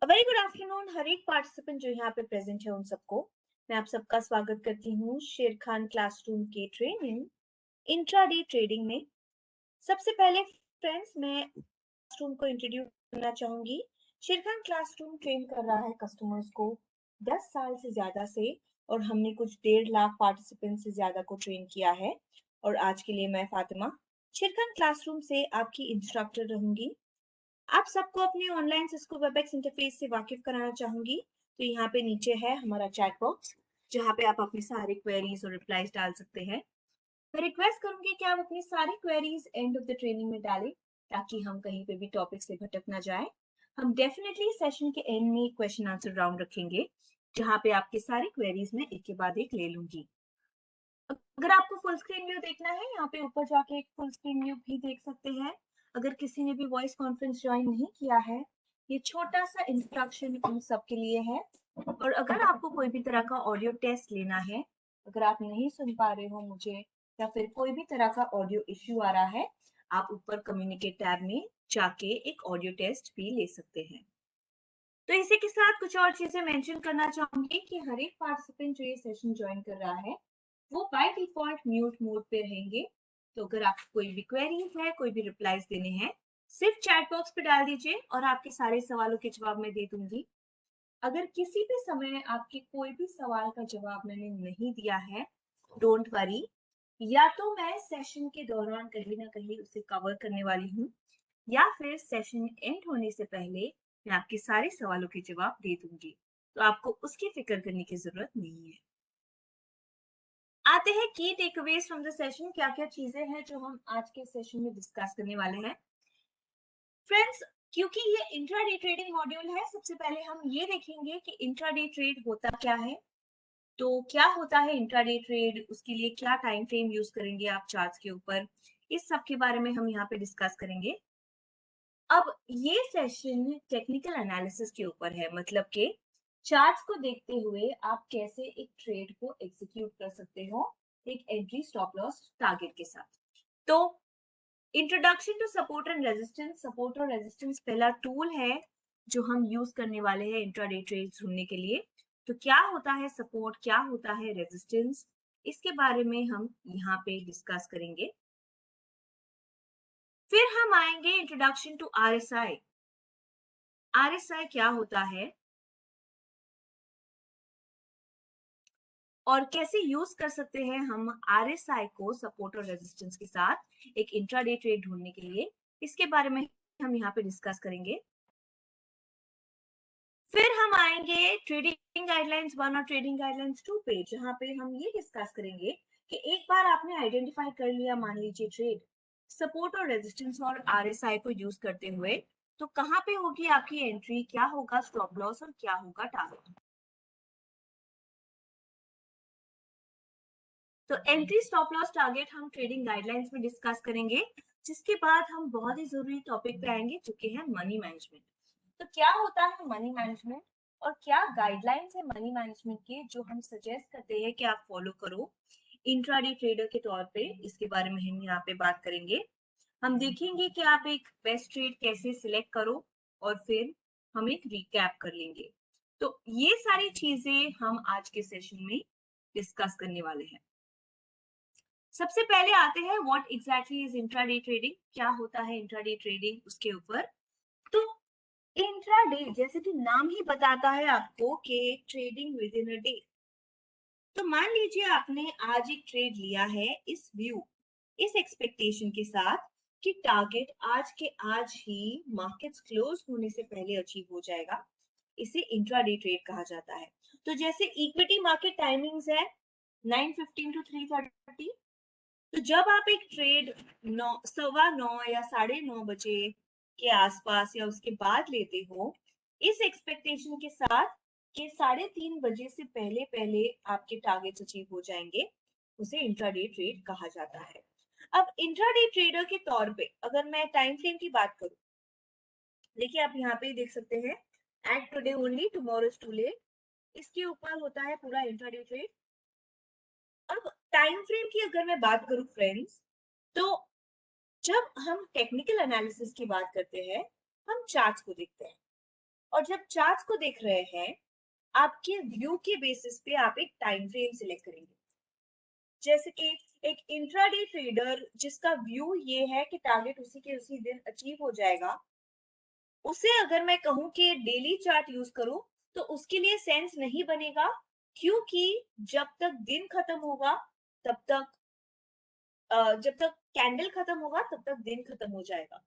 Very good afternoon. हर एक participant जो यहाँ पे प्रेजेंट है उन सबको मैं आप सबका स्वागत करती हूँ शेर खान क्लासरूम के ट्रेनिंग इंट्राडे ट्रेडिंग में। सबसे पहले फ्रेंड्स मैं क्लासरूम को इंट्रोड्यूस करना चाहूंगी। शेर खान क्लासरूम ट्रेन कर रहा है कस्टमर्स को 10 साल से ज्यादा से, और हमने कुछ 1.5 लाख पार्टिसिपेंट से ज्यादा को ट्रेन किया है। और आज के लिए मैं फातिमा शेर खान क्लासरूम से आपकी इंस्ट्रक्टर रहूंगी। आप सबको अपने ऑनलाइन सिस्को वेबएक्स इंटरफेस से वाकिफ कराना चाहूंगी। तो यहाँ पे नीचे है हमारा चैट बॉक्स, जहाँ पे आप अपनी सारी क्वेरीज और रिप्लाईज डाल सकते हैं। मैं रिक्वेस्ट करूंगी कि आप अपनी सारी queries end of the training में डालें, ताकि हम कहीं पे भी टॉपिक से भटक ना जाए। हम डेफिनेटली सेशन के एंड में क्वेश्चन आंसर राउंड रखेंगे, जहाँ पे आपकी सारी क्वेरीज में एक के बाद एक ले लूंगी। अगर आपको फुल स्क्रीन व्यू देखना है, यहाँ पे ऊपर जाके एक फुल स्क्रीन व्यू भी देख सकते हैं। अगर किसी ने भी वॉइस कॉन्फ्रेंस ज्वाइन नहीं किया है, ये छोटा सा इंस्ट्रक्शन उन सबके लिए है। और अगर आपको कोई भी तरह का ऑडियो टेस्ट लेना है, अगर आप नहीं सुन पा रहे हो मुझे, या फिर कोई भी तरह का ऑडियो इश्यू आ रहा है, आप ऊपर कम्युनिकेट टैब में जाके एक ऑडियो टेस्ट भी ले सकते हैं। तो इसी के साथ कुछ और चीजें मेंशन करना चाहूंगी कि हर एक पार्टिसिपेंट जो ये सेशन ज्वाइन कर रहा है, वो बाय डिफॉल्ट म्यूट मोड पे रहेंगे। तो अगर आपको कोई भी क्वेरीज है, कोई भी रिप्लाईज देने हैं, सिर्फ चैट बॉक्स पे डाल दीजिए और आपके सारे सवालों के जवाब मैं दे दूंगी। अगर किसी भी समय आपके कोई भी सवाल का जवाब मैंने नहीं दिया है, डोंट वरी, या तो मैं सेशन के दौरान कहीं ना कहीं उसे कवर करने वाली हूँ, या फिर सेशन एंड होने से पहले मैं आपके सारे सवालों के जवाब दे दूंगी। तो आपको उसकी फिक्र करने की जरूरत नहीं है। आते हैं की टेकअवेज फ्रॉम द सेशन। क्या क्या चीजें हैं जो हम आज के सेशन में डिस्कस करने वाले हैं फ्रेंड्स। क्योंकि ये इंट्राडे ट्रेडिंग मॉड्यूल है, सबसे पहले हम ये देखेंगे कि इंट्राडे ट्रेड होता क्या है। तो क्या होता है इंट्राडे ट्रेड, उसके लिए क्या टाइम फ्रेम यूज करेंगे आप चार्ट्स के ऊपर, इस सब के बारे में हम यहाँ पे डिस्कस करेंगे। अब ये सेशन टेक्निकल एनालिसिस के ऊपर है, मतलब कि चार्ट्स को देखते हुए आप कैसे एक ट्रेड को एग्जीक्यूट कर सकते हो एक एंट्री स्टॉप लॉस टारगेट के साथ। तो introduction to support and resistance. Support और रेजिस्टेंस पहला टूल है जो हम यूज करने वाले हैं इंट्राडे ट्रेड ढूंढने के लिए। तो क्या होता है सपोर्ट, क्या होता है रेजिस्टेंस, इसके बारे में हम यहाँ पे डिस्कस करेंगे। फिर हम आएंगे इंट्रोडक्शन टू आरएसआई। आरएसआई क्या होता है और कैसे यूज कर सकते हैं हम आरएसआई को सपोर्ट और रेजिस्टेंस के साथ एक इंट्राडे ट्रेड ढूंढने के लिए, इसके बारे में हम यहाँ पे डिस्कस करेंगे। फिर हम आएंगे ट्रेडिंग गाइडलाइंस 1 और ट्रेडिंग गाइडलाइंस 2 पे, जहां पे हम ये डिस्कस करेंगे कि एक बार आपने आइडेंटिफाई कर लिया, मान लीजिए ट्रेड सपोर्ट और रेजिस्टेंस और आरएसआई को यूज करते हुए, तो कहां पे होगी आपकी एंट्री, क्या होगा स्टॉप लॉस और क्या होगा टारगेट। तो एंट्री स्टॉप लॉस टारगेट हम ट्रेडिंग गाइडलाइंस में डिस्कस करेंगे, जिसके बाद हम बहुत ही जरूरी टॉपिक पे आएंगे जो कि है मनी मैनेजमेंट। तो क्या होता है मनी मैनेजमेंट और क्या गाइडलाइंस है मनी मैनेजमेंट के जो हम सजेस्ट करते हैं कि आप फॉलो करो इंट्राडे ट्रेडर के तौर पे, इसके बारे में हम यहाँ पे बात करेंगे। हम देखेंगे कि आप एक बेस्ट ट्रेड कैसे सिलेक्ट करो, और फिर हम एक रिकैप कर लेंगे। तो ये सारी चीजें हम आज के सेशन में डिस्कस करने वाले हैं। सबसे पहले आते हैं what exactly is intraday trading, क्या होता है इंट्राडे ट्रेडिंग उसके ऊपर। तो इंट्राडे जैसे कि नाम ही बताता है आपको कि trading with in a day. तो मान लीजिए आपने आज एक ट्रेड लिया है इस व्यू, इस एक्सपेक्टेशन के साथ कि टारगेट आज के आज ही मार्केट्स क्लोज होने से पहले अचीव हो जाएगा। इसे इंट्राडे ट्रेड कहा जाता है। तो जैसे इक्विटी मार्केट टाइमिंग्स है 9:15 टू 3:30, तो जब आप एक ट्रेड 9, 9:15 या 9:30 बजे के आसपास या उसके बाद लेते हो, इस एक्सपेक्टेशन के साथ कि 3:30 बजे से पहले पहले आपके टारगेट्स अचीव हो जाएंगे, उसे इंट्राडे ट्रेड कहा जाता है। अब इंट्राडे ट्रेडर के तौर पे अगर मैं टाइम फ्रेम की बात करूं, देखिए आप यहाँ पे देख सकते हैं at today only tomorrow is too late, इसके ऊपर होता है पूरा इंट्राडे ट्रेड। अब टाइम फ्रेम की अगर मैं बात करूं फ्रेंड्स, तो जब हम टेक्निकल एनालिसिस की बात करते हैं, हम चार्ट्स को देखते हैं। और जब चार्ट्स को देख रहे हैं, आपके व्यू के बेसिस पे आप एक टाइम फ्रेम सिलेक्ट करेंगे। जैसे कि एक इंट्राडे ट्रेडर जिसका व्यू ये है कि टारगेट उसी के उसी दिन अचीव हो जाएगा, उसे अगर मैं कहूं कि डेली चार्ट यूज करूं तो उसके लिए सेंस नहीं बनेगा, क्योंकि जब तक दिन खत्म होगा तब तक जब तक कैंडल खत्म होगा तब तक दिन खत्म हो जाएगा।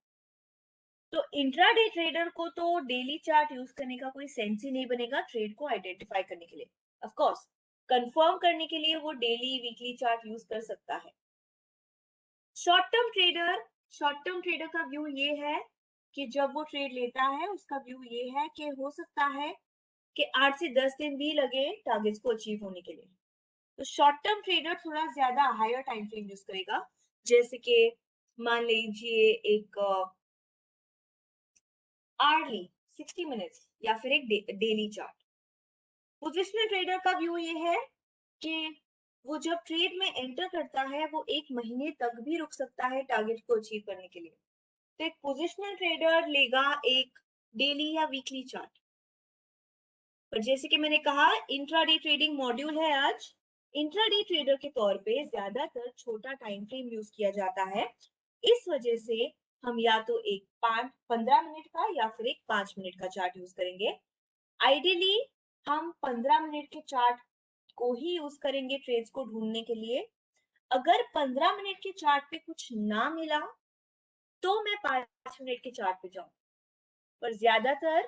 तो इंट्राडे ट्रेडर को तो डेली चार्ट यूज करने का कोई सेंस ही नहीं बनेगा ट्रेड को आइडेंटिफाई करने के लिए। ऑफ कोर्स कंफर्म करने के लिए वो डेली वीकली चार्ट यूज कर सकता है। शॉर्ट टर्म ट्रेडर का व्यू ये है कि जब वो ट्रेड लेता है उसका व्यू ये है कि हो सकता है कि 8 से 10 दिन भी लगे टारगेट्स को अचीव होने के लिए। तो शॉर्ट टर्म ट्रेडर थोड़ा ज्यादा हायर टाइम फ्रेम यूज करेगा, जैसे कि मान लीजिए एक आर्ली 60 मिनट्स या फिर एक डेली चार्ट। पोजिशनल ट्रेडर का व्यू ये है कि वो जब ट्रेड में एंटर करता है वो एक महीने तक भी रुक सकता है टारगेट को अचीव करने के लिए। तो एक पोजिशनल ट्रेडर लेगा एक डेली या वीकली चार्ट। पर जैसे कि मैंने कहा इंट्राडे ट्रेडिंग मॉड्यूल है आज, इंट्राडे ट्रेडर के तौर पे ज्यादातर छोटा टाइम फ्रेम यूज किया जाता है। इस वजह से हम या तो एक 15 मिनट का या फिर एक 5 मिनट का चार्ट यूज करेंगे। आइडियली हम 15 मिनट के चार्ट को ही यूज करेंगे ट्रेड्स को ढूंढने के लिए। अगर 15 मिनट के चार्ट पे कुछ ना मिला तो मैं 5 मिनट के चार्ट पे जाऊं, पर ज्यादातर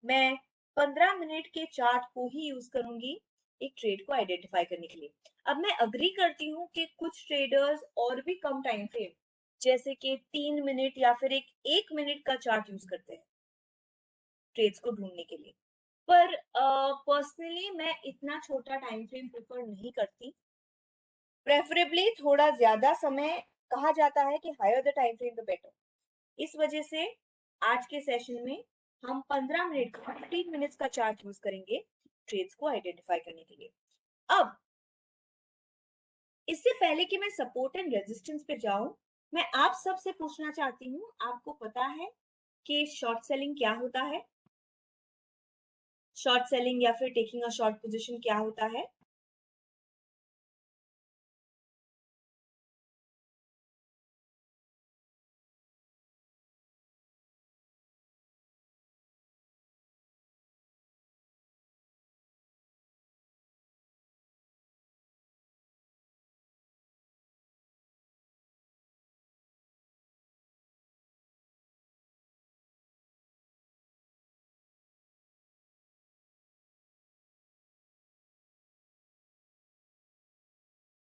मैं 15 मिनट के चार्ट को ही यूज करूंगी एक ट्रेड को आइडेंटिफाई करने के लिए। अब मैं अग्री करती हूँ कि कुछ ट्रेडर्स और भी कम टाइम फ्रेम जैसे कि 3 मिनट या फिर एक मिनट का चार्ट यूज करते हैं ट्रेड्स को ढूंढने के लिए, पर पर्सनली मैं इतना छोटा टाइम फ्रेम प्रेफर नहीं करती। प्रेफरेबली थोड़ा ज्यादा समय, कहा जाता है कि higher the time frame the better. इस वजह से आज के सेशन में हम 15 मिनट का 15 मिनट्स का चार्ट यूज करेंगे ट्रेड्स को आइडेंटिफाई करने के लिए। अब इससे पहले कि मैं सपोर्ट एंड रेजिस्टेंस पे जाऊं, मैं आप सबसे पूछना चाहती हूँ, आपको पता है कि शॉर्ट सेलिंग क्या होता है? शॉर्ट सेलिंग या फिर टेकिंग अ शॉर्ट पोजीशन क्या होता है?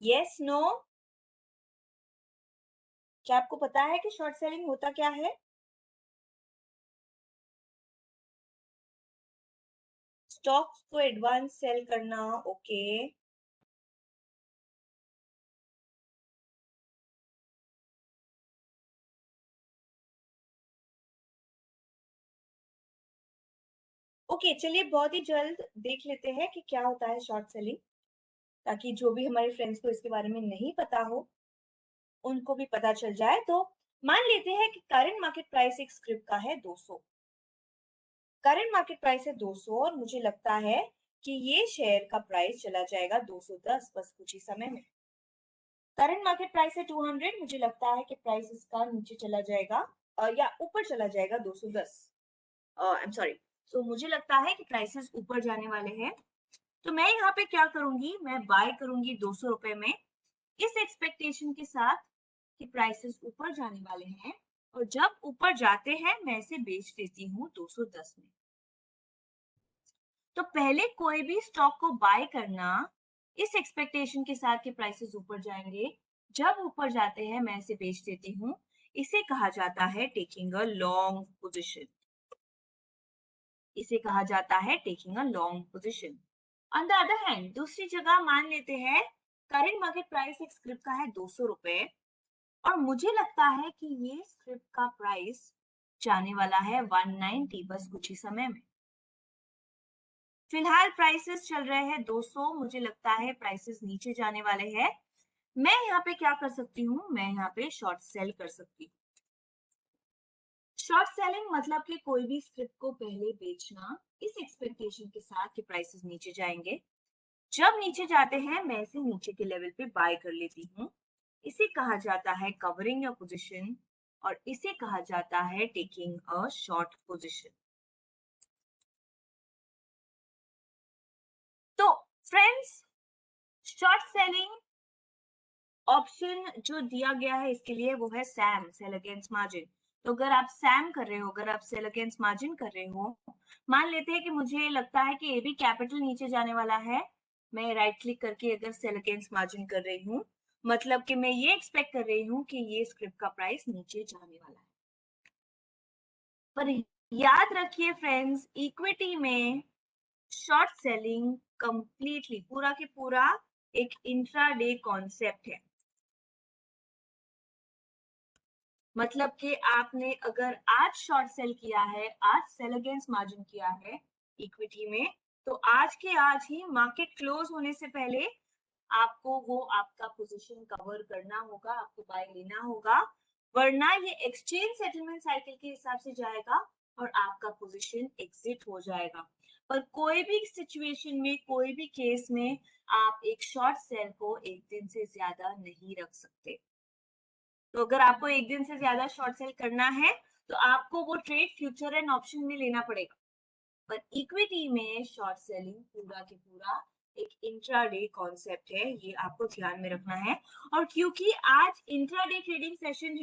Yes no? क्या आपको पता है कि शॉर्ट सेलिंग होता क्या है? स्टॉक्स को एडवांस सेल करना, ओके। ओके चलिए बहुत ही जल्द देख लेते हैं कि क्या होता है शॉर्ट सेलिंग, ताकि जो भी हमारे फ्रेंड्स को इसके बारे में नहीं पता हो उनको भी पता चल जाए। तो मान लेते हैं कि करंट मार्केट प्राइस एक स्क्रिप्ट का है 200। करंट मार्केट प्राइस है 200 और मुझे लगता है कि ये शेयर का प्राइस चला जाएगा 210 बस कुछ ही समय में। करंट मार्केट प्राइस है 200, मुझे लगता है कि प्राइस इसका नीचे चला जाएगा या ऊपर चला जाएगा 210। I am sorry. तो मुझे लगता है कि प्राइसेस ऊपर जाने वाले हैं। तो मैं यहाँ पे क्या करूंगी, मैं बाय करूंगी 200 रुपए में, इस एक्सपेक्टेशन के साथ कि प्राइसेस ऊपर जाने वाले हैं, और जब ऊपर जाते हैं मैं इसे बेच देती हूँ 210 में। तो पहले कोई भी स्टॉक को बाय करना इस एक्सपेक्टेशन के साथ कि प्राइसेस ऊपर जाएंगे, जब ऊपर जाते हैं मैं इसे बेच देती हूँ। इसे कहा जाता है टेकिंग अ लॉन्ग पोजीशन। इसे कहा जाता है taking a long position. On the other hand दूसरी जगह मान लेते हैं करंट मार्केट प्राइस एक स्क्रिप्ट का है 200 रुपए, और मुझे लगता है कि ये स्क्रिप्ट का प्राइस जाने वाला है 190 बस कुछ ही समय में। फिलहाल प्राइसेस चल रहे हैं 200, मुझे लगता है प्राइसेस नीचे जाने वाले हैं। मैं यहाँ पे क्या कर सकती हूँ, मैं यहाँ पे शॉर्ट सेल कर सकती हूँ। शॉर्ट सेलिंग मतलब कि कोई भी स्क्रिप्ट को पहले बेचना इस एक्सपेक्टेशन के साथ कि प्राइसेस नीचे जाएंगे। जब नीचे जाते हैं मैं इसे नीचे के लेवल पे बाय कर लेती हूँ। इसे कहा जाता है कवरिंग योर पोजीशन और इसे कहा जाता है टेकिंग अ शॉर्ट पोजीशन। तो फ्रेंड्स, शॉर्ट सेलिंग ऑप्शन जो दिया गया है इसके लिए वो है सैम, सेल अगेंस्ट मार्जिन। तो अगर आप सैम कर रहे हो, अगर आप सेल अगेंस्ट मार्जिन कर रहे हो, मान लेते हैं कि मुझे लगता है कि एबी कैपिटल नीचे जाने वाला है, मैं राइट क्लिक करके अगर सेल अगेंस्ट मार्जिन कर रही हूँ, मतलब कि मैं ये एक्सपेक्ट कर रही हूँ कि ये स्क्रिप्ट का प्राइस नीचे जाने वाला है। पर याद रखिए फ्रेंड्स, इक्विटी में शॉर्ट सेलिंग कंप्लीटली पूरा के पूरा एक इंट्राडे कॉन्सेप्ट है। मतलब कि आपने अगर आज शॉर्ट सेल किया है, आज सेल अगेंस्ट मार्जिन किया है इक्विटी में, तो आज के आज ही मार्केट क्लोज होने से पहले आपको वो आपका पोजीशन कवर करना होगा, आपको बाय लेना होगा, वरना ये एक्सचेंज सेटलमेंट साइकिल के हिसाब से जाएगा और आपका पोजीशन एग्जिट हो जाएगा। पर कोई भी सिचुएशन में, कोई भी केस में आप एक शॉर्ट सेल को एक दिन से ज्यादा नहीं रख सकते। तो अगर आपको एक दिन से ज्यादा शॉर्ट सेल करना है तो आपको वो ट्रेड फ्यूचर एंड ऑप्शन में लेना पड़ेगा। पर इक्विटी में शॉर्ट सेलिंग पूरा के पूरा एक इंट्राडे कॉन्सेप्ट है, ये आपको ध्यान में रखना है। और क्योंकि आज इंट्राडे ट्रेडिंग सेशन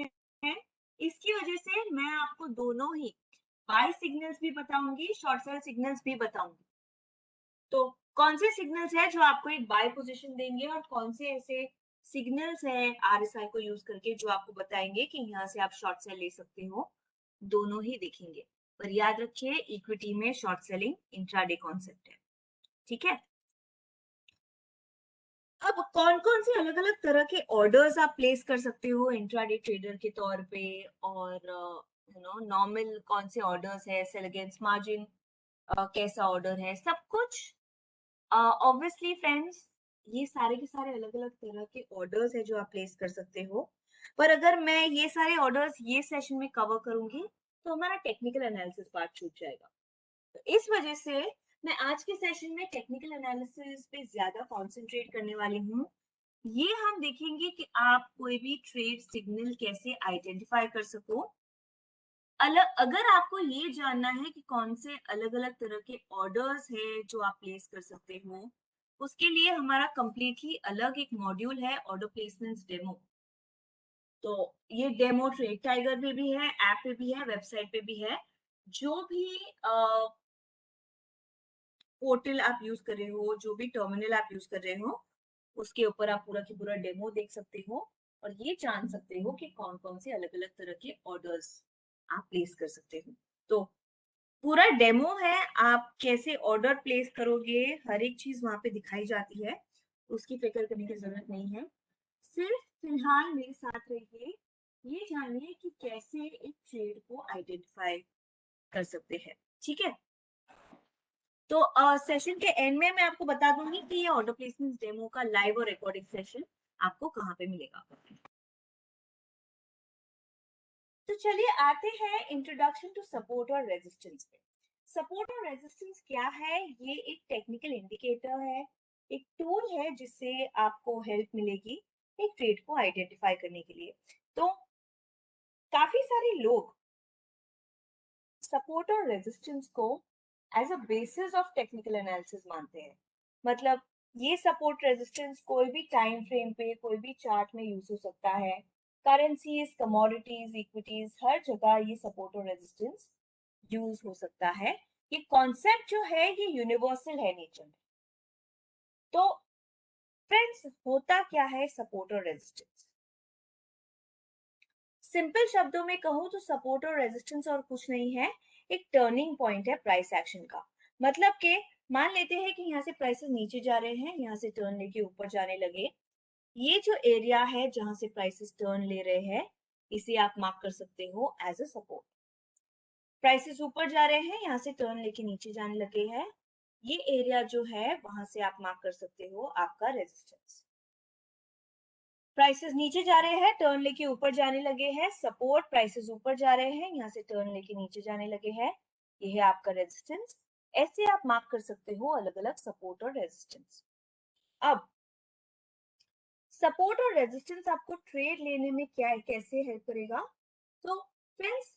है, इसकी वजह से मैं आपको दोनों ही बाय सिग्नल्स भी बताऊंगी, शॉर्ट सेल सिग्नल्स भी बताऊंगी। तो कौन से सिग्नल्स है जो आपको एक बाय पोजीशन देंगे और कौन से ऐसे सिग्नल्स है आरएसआई को यूज करके जो आपको बताएंगे कि यहाँ से आप शॉर्ट सेल ले सकते हो, दोनों ही देखेंगे। पर याद रखिए, इक्विटी में शॉर्ट सेलिंग इंट्राडे कॉन्सेप्ट है, ठीक है। अब कौन कौन से अलग अलग तरह के ऑर्डर्स आप प्लेस कर सकते हो इंट्राडे ट्रेडर के तौर पे, और नॉर्मल कौन से ऑर्डर्स है, सेल अगेंस्ट मार्जिन कैसा ऑर्डर है, सब कुछ ऑब्वियसली फ्रेंड्स, ये सारे के सारे अलग अलग तरह के ऑर्डर्स है जो आप प्लेस कर सकते हो। पर अगर मैं ये सारे ऑर्डर्स ये सेशन में कवर करूंगी तो हमारा टेक्निकल एनालिसिस पार्ट छूट जाएगा। तो इस वजह से मैं आज के सेशन में टेक्निकल एनालिसिस पे ज्यादा कंसंट्रेट करने वाली हूँ। ये हम देखेंगे कि आप कोई भी ट्रेड सिग्नल कैसे आइडेंटिफाई कर सको। अलग अगर आपको ये जानना है कि कौन से अलग अलग तरह के ऑर्डर्स है जो आप प्लेस कर सकते हो, उसके लिए हमारा कंप्लीटली अलग एक मॉड्यूल है, ऑर्डर प्लेसमेंट्स डेमो। तो ये डेमो ट्रेड टाइगर पे भी है, ऐप पे भी है, वेबसाइट पे भी है। जो भी पोर्टल आप यूज कर रहे हो, जो भी टर्मिनल आप यूज कर रहे हो, उसके ऊपर आप पूरा की पूरा डेमो देख सकते हो और ये जान सकते हो कि कौन कौन से अलग अलग तरह के ऑर्डर्स आप प्लेस कर सकते हो। तो पूरा डेमो है, आप कैसे ऑर्डर प्लेस करोगे, हर एक चीज वहां पे दिखाई जाती है, उसकी फिक्र करने की जरूरत नहीं है। सिर्फ फिलहाल मेरे साथ रहिए, ये जानिए कि कैसे एक ट्रेड को आइडेंटिफाई कर सकते हैं, ठीक है। तो सेशन के एंड में मैं आपको बता दूंगी कि ये ऑर्डर प्लेसमेंट डेमो का लाइव और रिकॉर्डिंग सेशन आपको कहाँ पे मिलेगा। तो चलिए आते हैं इंट्रोडक्शन टू सपोर्ट और रेजिस्टेंस पे। सपोर्ट और रेजिस्टेंस क्या है? ये एक टेक्निकल इंडिकेटर है, एक टूल है जिससे आपको हेल्प मिलेगी एक ट्रेड को आइडेंटिफाई करने के लिए। तो काफी सारे लोग सपोर्ट और रेजिस्टेंस को as a basis of technical analysis मानते हैं। मतलब ये सपोर्ट रेजिस्टेंस कोई भी टाइम फ्रेम पे, कोई भी चार्ट में यूज हो सकता है। करेंसीज, कमोडिटीज, इक्विटीज, हर जगह ये सपोर्ट और रेजिस्टेंस यूज हो सकता है। ये कॉन्सेप्ट जो है ये यूनिवर्सल है नेचर में। तो फ्रेंड्स, होता क्या है सपोर्ट और रेजिस्टेंस? सिंपल शब्दों में कहूं तो सपोर्ट और रेजिस्टेंस और कुछ नहीं है, एक टर्निंग पॉइंट है प्राइस एक्शन का। मतलब कि मान लेते हैं कि यहाँ से प्राइसेस नीचे जा रहे हैं, यहाँ से टर्न लेके ऊपर जाने लगे। ये जो एरिया है जहां से प्राइसेस टर्न ले रहे हैं, इसे आप मार्क कर सकते हो एज अ सपोर्ट। प्राइसेस ऊपर जा रहे हैं, यहाँ से टर्न लेके नीचे जाने लगे हैं, ये एरिया जो है वहां से आप मार्क कर सकते हो आपका रेजिस्टेंस। प्राइसेस नीचे जा रहे हैं, टर्न लेके ऊपर जाने लगे हैं, सपोर्ट, प्राइसेस ऊपर जा रहे हैं, यहाँ से टर्न लेके नीचे जाने लगे हैं, ये है आपका रेजिस्टेंस। ऐसे आप मार्क कर सकते हो अलग अलग सपोर्ट और रेजिस्टेंस। अब सपोर्ट और रेजिस्टेंस आपको ट्रेड लेने में क्या कैसे हेल्प करेगा? तो फ्रेंड्स,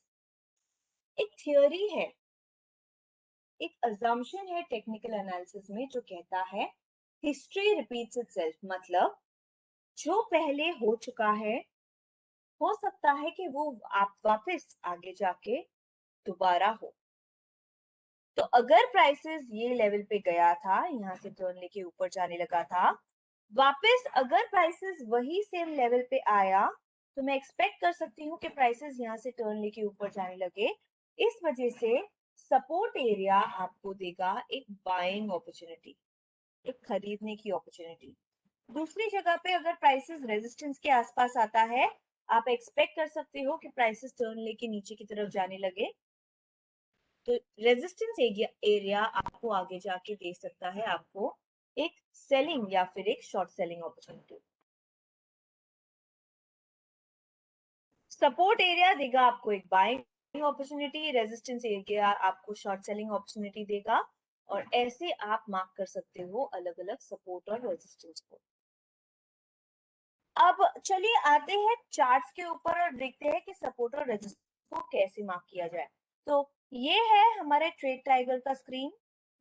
एक थियोरी है, एक अजम्पशन है टेक्निकल एनालिसिस में जो कहता है हिस्ट्री रिपीट्स इटसेल्फ, मतलब जो पहले हो चुका है हो सकता है कि वो आप वापस आगे जाके दोबारा हो। तो अगर प्राइसेस ये लेवल पे गया था, यहाँ से टर्न लेके ऊपर जाने लगा था, वापस अगर प्राइसेस वही सेम लेवल पे आया, तो मैं एक्सपेक्ट कर सकती हूँ कि प्राइसेस यहाँ से टर्न लेके ऊपर जाने लगे। इस वजह से सपोर्ट एरिया आपको देगा एक बाइंग अपॉर्चुनिटी, एक खरीदने की अपॉर्चुनिटी। दूसरी जगह पे अगर प्राइसेस रेजिस्टेंस के आसपास आता है, आप एक्सपेक्ट कर सकते हो कि प्राइसेस टर्न लेके नीचे की तरफ जाने लगे, तो रेजिस्टेंस एरिया आपको आगे जाके दे सकता है आपको एक सेलिंग या फिर एक short selling opportunity. Support area देगा आपको एक बाइंग अपॉर्चुनिटी, रेजिस्टेंस एरिया आपको शॉर्ट सेलिंग अपॉर्चुनिटी देगा, और ऐसे आप मार्क कर सकते हो अलग अलग सपोर्ट और रेजिस्टेंस को। अब चलिए आते हैं चार्ट्स के ऊपर और देखते हैं कि सपोर्ट और रेजिस्टेंस को कैसे मार्क किया जाए। तो ये है हमारे ट्रेड टाइगर का स्क्रीन।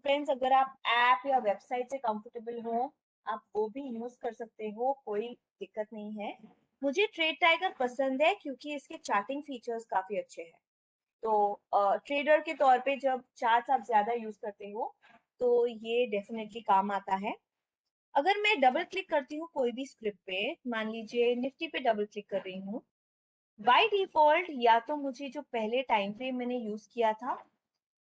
फ्रेंड्स, अगर आप ऐप या वेबसाइट से कंफर्टेबल हो, आप वो भी यूज कर सकते हो, कोई दिक्कत नहीं है। मुझे ट्रेड टाइगर पसंद है क्योंकि इसके चार्टिंग फीचर्स काफी अच्छे हैं। तो ट्रेडर के तौर पे जब चार्ट्स आप ज्यादा यूज करते हो तो ये डेफिनेटली काम आता है। अगर मैं डबल क्लिक करती हूँ कोई भी स्क्रिप्ट पे, मान लीजिए निफ्टी पे डबल क्लिक कर रही हूँ, बाय डिफॉल्ट या तो मुझे जो पहले टाइम फ्रेम मैंने यूज किया था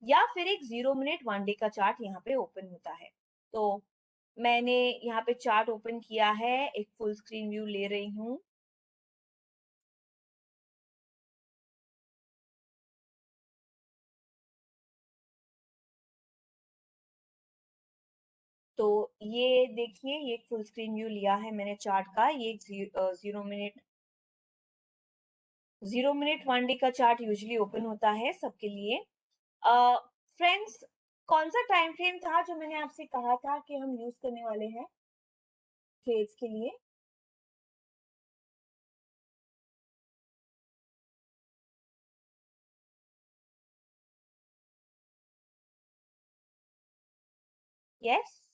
या फिर एक 0 मिनट 1 डे का चार्ट यहाँ पे ओपन होता है। तो मैंने यहाँ पे चार्ट ओपन किया है, एक फुल स्क्रीन व्यू ले रही हूँ। तो ये देखिए, ये फुल स्क्रीन व्यू लिया है मैंने चार्ट का। ये 0 मिनट 1 डे का चार्ट यूजुअली ओपन होता है सबके लिए। फ्रेंड्स, कौन सा टाइम फ्रेम था जो मैंने आपसे कहा था कि हम यूज करने वाले हैं ट्रेड्स के लिए? यस,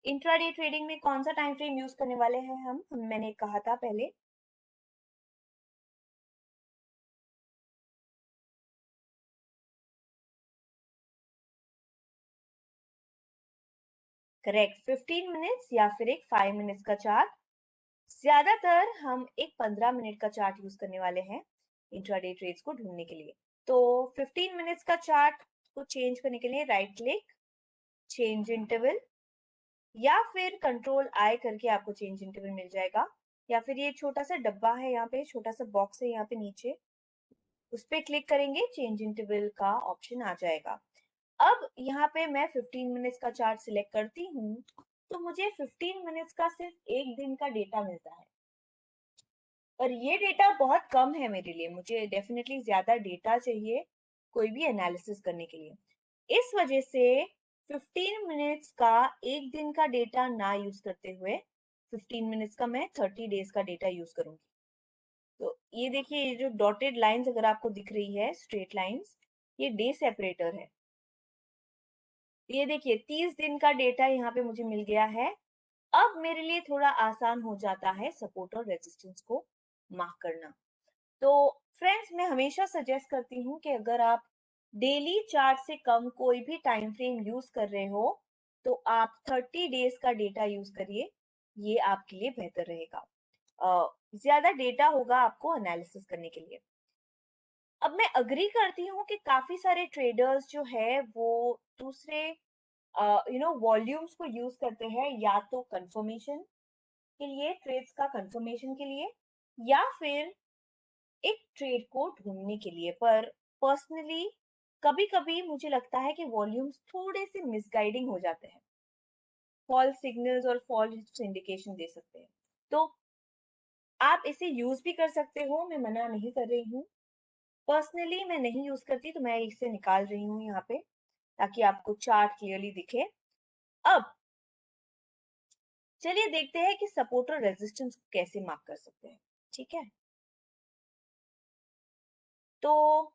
इंट्राडे ट्रेडिंग में कौन सा टाइम फ्रेम यूज करने वाले हैं मैंने कहा था पहले। करेक्ट, 15 मिनट्स या फिर एक 5 मिनट्स का चार्ट। ज्यादातर हम एक 15 मिनट का चार्ट यूज करने वाले हैं इंट्राडे ट्रेड्स को ढूंढने के लिए। तो 15 मिनट्स का चार्ट को चेंज करने के लिए राइट क्लिक, चेंज इंटरवल, या फिर कंट्रोल आई करके आपको चेंज इंटरवल मिल जाएगा, या फिर ये छोटा सा डब्बा है, यहाँ पे छोटा सा बॉक्स है यहाँ पे नीचे, उस पर क्लिक करेंगे, चेंज इंटरवल का ऑप्शन आ जाएगा। अब यहाँ पे मैं 15 मिनट्स का चार्ट सिलेक्ट करती हूँ, तो मुझे 15 मिनट्स का सिर्फ एक दिन का डेटा मिलता है, और ये डेटा बहुत कम है मेरे लिए। मुझे डेफिनेटली ज्यादा डेटा चाहिए कोई भी एनालिसिस करने के लिए। इस वजह से 15 मिनट्स का एक दिन का डेटा ना यूज करते हुए 15 मिनट्स का मैं 30 डेज का डेटा यूज करूंगी। तो ये देखिए, ये जो डॉटेड लाइंस अगर आपको दिख रही है, स्ट्रेट लाइंस, ये डे सेपरेटर है। ये देखिए 30 दिन का डेटा यहाँ पे मुझे मिल गया है। अब मेरे लिए थोड़ा आसान हो जाता है सपोर्ट और रेजिस्टेंस को मार्क करना। तो फ्रेंड्स, मैं हमेशा सजेस्ट करती हूँ कि अगर आप डेली चार्ट से कम कोई भी टाइम फ्रेम यूज कर रहे हो, तो आप 30 डेज का डेटा यूज करिए, ये आपके लिए बेहतर रहेगा। ज्यादा डेटा होगा आपको एनालिसिस करने के लिए। अब मैं अग्री करती हूँ कि काफी सारे ट्रेडर्स जो है वो दूसरे वॉल्यूम्स को यूज करते हैं, या तो कंफर्मेशन के लिए, ट्रेड्स का कंफर्मेशन के लिए, या फिर एक ट्रेड को ढूंढने के लिए। पर पर्सनली कभी कभी मुझे लगता है कि वॉल्यूम्स थोड़े से मिसगाइडिंग हो जाते हैं, फॉल्स सिग्नल्स और फॉल्स इंडिकेशन दे सकते हैं। तो आप इसे यूज भी कर सकते हो, मैं मना नहीं कर रही हूँ। पर्सनली मैं नहीं यूज करती तो मैं इसे निकाल रही हूँ यहाँ पे, ताकि आपको चार्ट क्लियरली दिखे। अब चलिए देखते हैं कि सपोर्ट और रेजिस्टेंस को कैसे मार्क कर सकते हैं। ठीक है, तो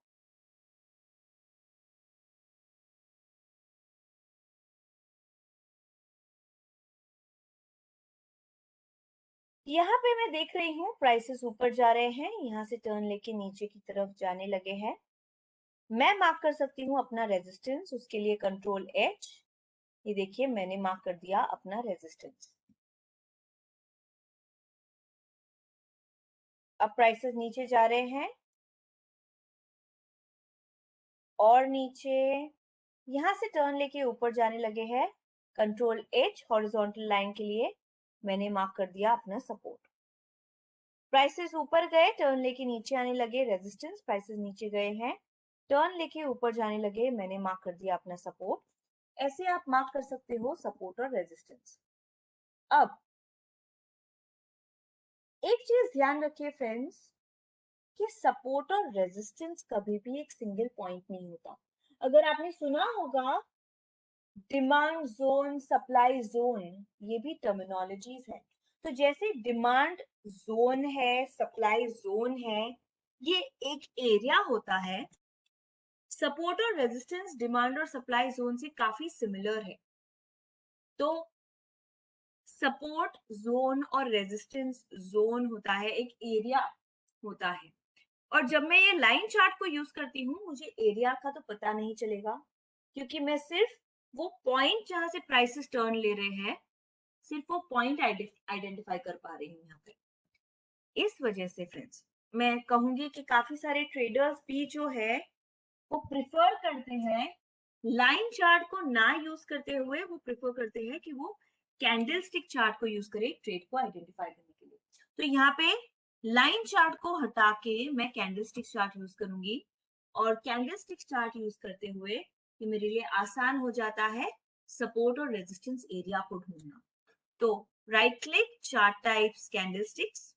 यहाँ पे मैं देख रही हूँ प्राइसेस ऊपर जा रहे हैं, यहाँ से टर्न लेके नीचे की तरफ जाने लगे हैं। मैं मार्क कर सकती हूँ अपना रेजिस्टेंस, उसके लिए कंट्रोल एच। ये देखिए मैंने मार्क कर दिया अपना रेजिस्टेंस। अब प्राइसेस नीचे जा रहे हैं और नीचे, यहाँ से टर्न लेके ऊपर जाने लगे हैं। कंट्रोल एच हॉरिजॉन्टल लाइन के लिए मैंने मार्क कर दिया अपना सपोर्ट। प्राइसेस ऊपर गए, टर्न लेके नीचे आने लगे, रेजिस्टेंस। प्राइसेस नीचे गए हैं, टर्न लेके ऊपर जाने लगे, मैंने मार्क कर दिया अपना सपोर्ट। ऐसे आप मार्क कर सकते हो सपोर्ट और रेजिस्टेंस। अब एक चीज ध्यान रखिए फ्रेंड्स, कि सपोर्ट और रेजिस्टेंस कभी भी एक सिंगल पॉइंट नहीं होता। अगर आपने सुना होगा डिमांड जोन, सप्लाई जोन, ये भी टर्मिनोलॉजीज है। तो जैसे डिमांड जोन है, सप्लाई जोन है, ये एक एरिया होता है। सपोर्ट और रेजिस्टेंस डिमांड और सप्लाई जोन से काफी सिमिलर है। तो सपोर्ट जोन और रेजिस्टेंस जोन होता है, एक एरिया होता है। और जब मैं ये लाइन चार्ट को यूज करती हूँ, मुझे एरिया का तो पता नहीं चलेगा, क्योंकि मैं सिर्फ वो पॉइंट जहां से प्राइसेस टर्न ले रहे हैं, सिर्फ वो पॉइंट आइडेंटिफाई कर पा रही हूँ यहाँ पे। इस वजह से फ्रेंड्स मैं कहूंगी कि काफी सारे ट्रेडर्स भी जो है वो प्रिफर करते हैं लाइन चार्ट को ना यूज करते हुए, वो प्रिफर करते हैं कि वो कैंडल स्टिक चार्ट को यूज करें ट्रेड को आइडेंटिफाई करने के लिए। तो यहाँ पे लाइन चार्ट को हटा के मैं कैंडल स्टिक चार्ट यूज करूंगी, और कैंडल स्टिक चार्ट यूज करते हुए ये मेरे लिए आसान हो जाता है सपोर्ट और रेजिस्टेंस एरिया को ढूंढना। तो right click, chart types, candle sticks,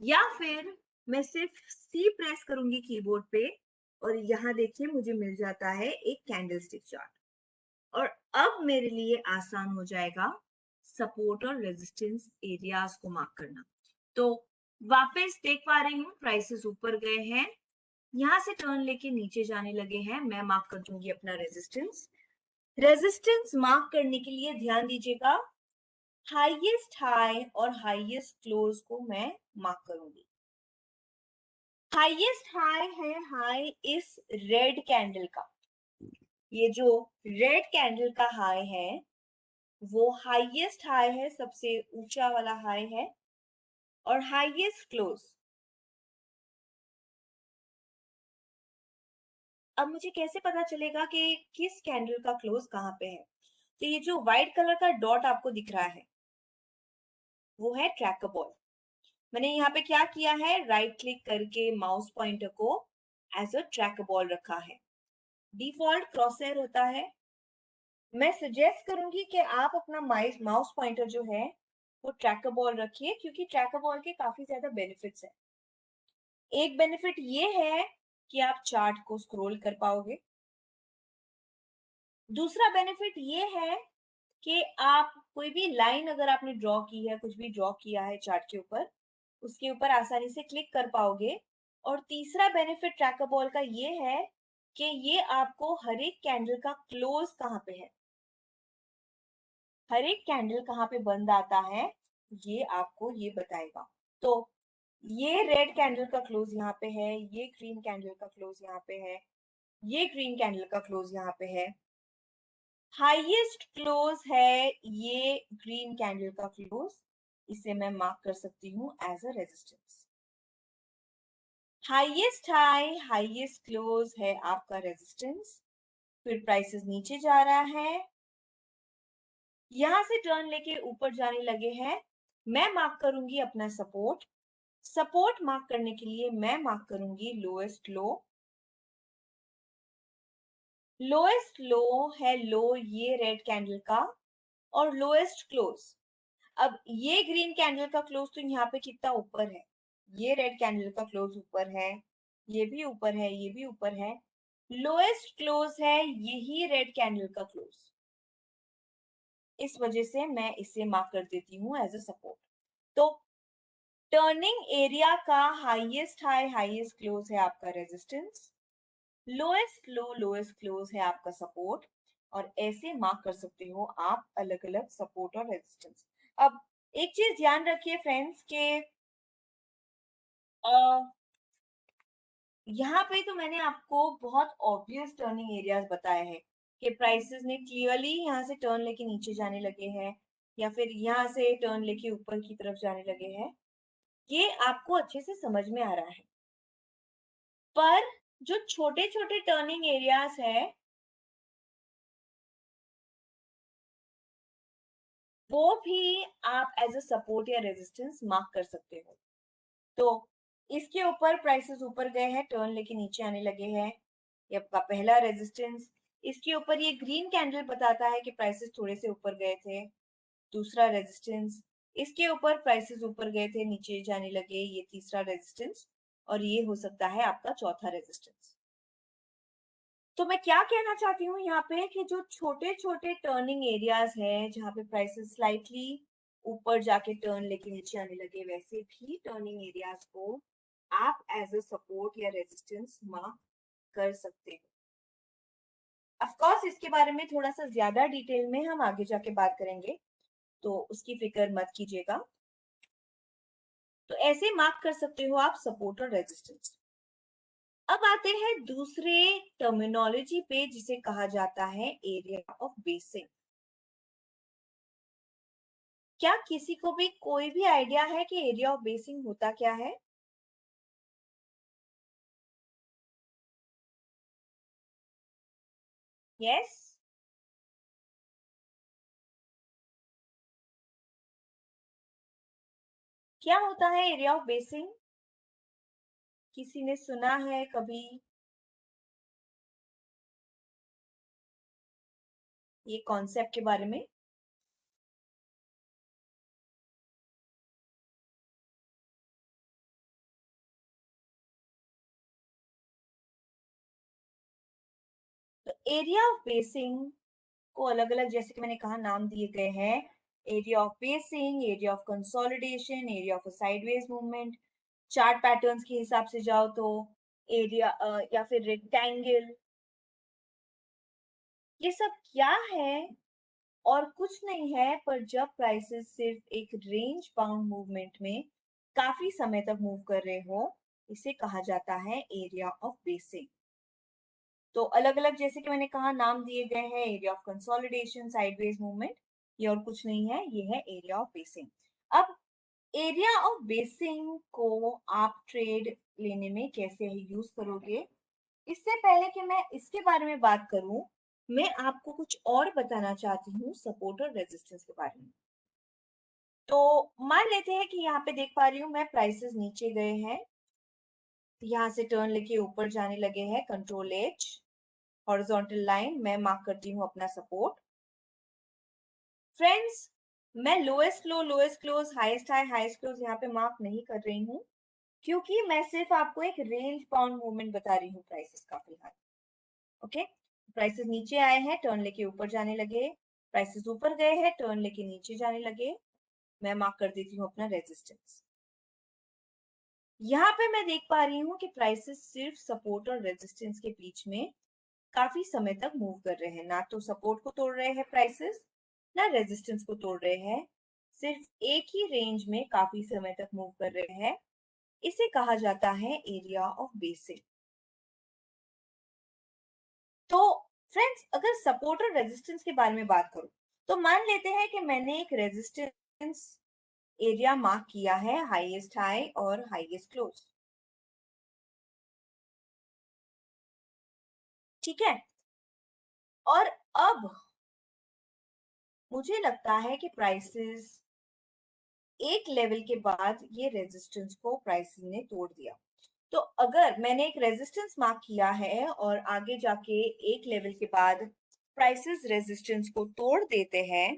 या फिर मैं सिर्फ सी प्रेस करूंगी कीबोर्ड पे, और यहाँ देखिए मुझे मिल जाता है एक कैंडल स्टिक चार्ट। और अब मेरे लिए आसान हो जाएगा सपोर्ट और रेजिस्टेंस एरियाज को मार्क करना। तो वापस देख पा रही हूँ प्राइसेस ऊपर गए हैं, यहाँ से टर्न लेके नीचे जाने लगे हैं, मैं मार्क कर दूंगी अपना रेजिस्टेंस। रेजिस्टेंस मार्क करने के लिए ध्यान दीजिएगा, हाईएस्ट हाई और हाईएस्ट क्लोज को मैं मार्क करूंगी। हाईएस्ट हाई है हाई इस रेड कैंडल का, ये जो रेड कैंडल का हाई है वो हाईएस्ट हाई है, सबसे ऊंचा वाला हाई है। और हाईएस्ट क्लोज, अब मुझे कैसे पता चलेगा कि किस कैंडल का क्लोज कहाँ पे है? तो ये जो व्हाइट कलर का डॉट आपको दिख रहा है वो है ट्रैकर बॉल। मैंने यहाँ पे क्या किया है, राइट क्लिक करके माउस पॉइंटर को एज अ ट्रैकर बॉल रखा है। डिफॉल्ट क्रॉसहेयर होता है। मैं सजेस्ट करूंगी कि आप अपना माउस पॉइंटर जो है वो ट्रैकर बॉल रखिए, क्योंकि ट्रैकर बॉल के काफी ज्यादा बेनिफिट्स हैं। एक बेनिफिट ये है कि आप चार्ट को स्क्रॉल कर पाओगे। दूसरा बेनिफिट ये है कि आप कोई भी लाइन अगर आपने ड्रॉ की है, कुछ भी ड्रॉ किया है चार्ट के ऊपर, उसके ऊपर आसानी से क्लिक कर पाओगे। और तीसरा बेनिफिट ट्रैकर बॉल का ये है कि ये आपको हर एक कैंडल का क्लोज कहाँ पे है, हर एक कैंडल कहाँ पे बंद आता है, ये आपको ये बताएगा। तो ये रेड कैंडल का क्लोज यहाँ पे है, ये ग्रीन कैंडल का क्लोज यहाँ पे है, ये ग्रीन कैंडल का क्लोज यहाँ पे है। हाईएस्ट क्लोज है ये ग्रीन कैंडल का क्लोज, इसे मैं मार्क कर सकती हूँ as a resistance. Highest high, highest close है आपका रेजिस्टेंस। फिर प्राइसेस नीचे जा रहा है, यहां से टर्न लेके ऊपर जाने लगे हैं, मैं मार्क करूंगी अपना सपोर्ट। सपोर्ट मार्क करने के लिए मैं मार्क करूंगी लोएस्ट लो। लोएस्ट लो है लो ये रेड कैंडल का, और लोएस्ट क्लोज, अब ये ग्रीन कैंडल का क्लोज तो यहाँ पे कितना ऊपर है, ये रेड कैंडल का क्लोज ऊपर है, ये भी ऊपर है, ये भी ऊपर है, लोएस्ट क्लोज है यही रेड कैंडल का क्लोज। इस वजह से मैं इसे मार्क कर देती हूँ एज अ सपोर्ट। तो टर्निंग एरिया का हाईएस्ट हाई हाईएस्ट क्लोज है आपका resistance, lowest low lowest close है आपका सपोर्ट, और ऐसे मार्क कर सकते हो आप अलग अलग सपोर्ट और रेजिस्टेंस। अब एक चीज ध्यान रखिए फ्रेंड्स के यहाँ पे तो मैंने आपको बहुत ऑब्वियस टर्निंग एरियाज बताए हैं कि प्राइसेस ने क्लियरली यहाँ से टर्न लेके नीचे जाने लगे हैं या फिर यहाँ से टर्न लेके ऊपर की तरफ जाने लगे हैं, ये आपको अच्छे से समझ में आ रहा है। पर जो छोटे छोटे टर्निंग एरियाज है वो भी आप एज अ सपोर्ट या रेजिस्टेंस मार्क कर सकते हो। तो इसके ऊपर प्राइसेस ऊपर गए हैं, टर्न लेके नीचे आने लगे हैं, ये आपका पहला रेजिस्टेंस। इसके ऊपर ये ग्रीन कैंडल बताता है कि प्राइसेस थोड़े से ऊपर गए थे, दूसरा रेजिस्टेंस। इसके ऊपर प्राइसेस ऊपर गए थे, नीचे जाने लगे, ये तीसरा रेजिस्टेंस, और ये हो सकता है आपका चौथा रेजिस्टेंस। तो मैं क्या कहना चाहती हूँ यहाँ पे कि जो छोटे छोटे टर्निंग एरियाज है जहाँ पे प्राइसेस स्लाइटली ऊपर जाके टर्न लेके नीचे आने लगे, वैसे भी टर्निंग एरियाज को आप एज अ सपोर्ट या रेजिस्टेंस मार्क कर सकते हो। ऑफ कोर्स इसके बारे में थोड़ा सा ज्यादा डिटेल में हम आगे जाके बात करेंगे, तो उसकी फिक्र मत कीजिएगा। तो ऐसे मार्क कर सकते हो आप सपोर्ट और रेजिस्टेंस। अब आते हैं दूसरे टर्मिनोलॉजी पे जिसे कहा जाता है एरिया ऑफ बेसिंग। क्या किसी को भी कोई भी आइडिया है कि एरिया ऑफ बेसिंग होता क्या है? यस, क्या होता है एरिया ऑफ बेसिंग? किसी ने सुना है कभी ये कॉन्सेप्ट के बारे में? तो एरिया ऑफ बेसिंग को अलग अलग, जैसे कि मैंने कहा, नाम दिए गए हैं। Area of basin, area of consolidation, area of sideways movement. Chart patterns के हिसाब से जाओ तो एरिया या फिर रेक्टेंगल, ये सब क्या है? और कुछ नहीं है पर जब प्राइसेस सिर्फ एक रेंज बाउंड मूवमेंट में काफी समय तक मूव कर रहे हो, इसे कहा जाता है एरिया ऑफ बेसिंग। तो अलग अलग, जैसे कि मैंने कहा, नाम दिए गए हैं। Area of consolidation, sideways movement, ये और कुछ नहीं है, ये है एरिया ऑफ बेसिंग। अब एरिया ऑफ बेसिंग को आप ट्रेड लेने में कैसे यूज करोगे, इससे पहले कि मैं इसके बारे में बात करूं, मैं आपको कुछ और बताना चाहती हूँ सपोर्ट और रेजिस्टेंस के बारे में। तो मान लेते हैं कि यहाँ पे देख पा रही हूँ मैं, प्राइसेस नीचे गए हैं, यहाँ से टर्न लेके ऊपर जाने लगे हैं, कंट्रोल एज, हॉरिजॉन्टल लाइन, मैं मार्क करती हूँ अपना सपोर्ट। फ्रेंड्स, मैं lowest low lowest close highest high highest close यहाँ पे मार्क नहीं कर रही हूँ, क्योंकि मैं सिर्फ आपको एक रेंज बाउंड मूवमेंट बता रही हूँ प्राइसेस का फिलहाल। ओके, प्राइसेस नीचे आए हैं, टर्न लेके ऊपर जाने लगे, प्राइसेस ऊपर गए हैं, टर्न लेके नीचे जाने लगे, मैं मार्क कर देती हूँ अपना रेजिस्टेंस। यहाँ पे मैं देख पा रही हूँ कि प्राइसेस सिर्फ सपोर्ट और रेजिस्टेंस के बीच में काफी समय तक मूव कर रहे हैं, ना तो सपोर्ट को तोड़ रहे हैं प्राइसेस, ना रेजिस्टेंस को तोड़ रहे हैं, सिर्फ एक ही रेंज में काफी समय तक मूव कर रहे हैं। इसे कहा जाता है एरिया ऑफ बेसिक। तो फ्रेंड्स, अगर सपोर्ट और रेजिस्टेंस के बारे में बात करूं, तो मान लेते हैं कि मैंने एक रेजिस्टेंस एरिया मार्क किया है, हाईएस्ट हाई और हाईएस्ट क्लोज। ठीक है, और अब मुझे लगता है कि प्राइसेस एक लेवल के बाद ये रेजिस्टेंस को प्राइसेस ने तोड़ दिया। तो अगर मैंने एक रेजिस्टेंस मार्क किया है और आगे जाके एक लेवल के बाद प्राइसेस रेजिस्टेंस को तोड़ देते हैं,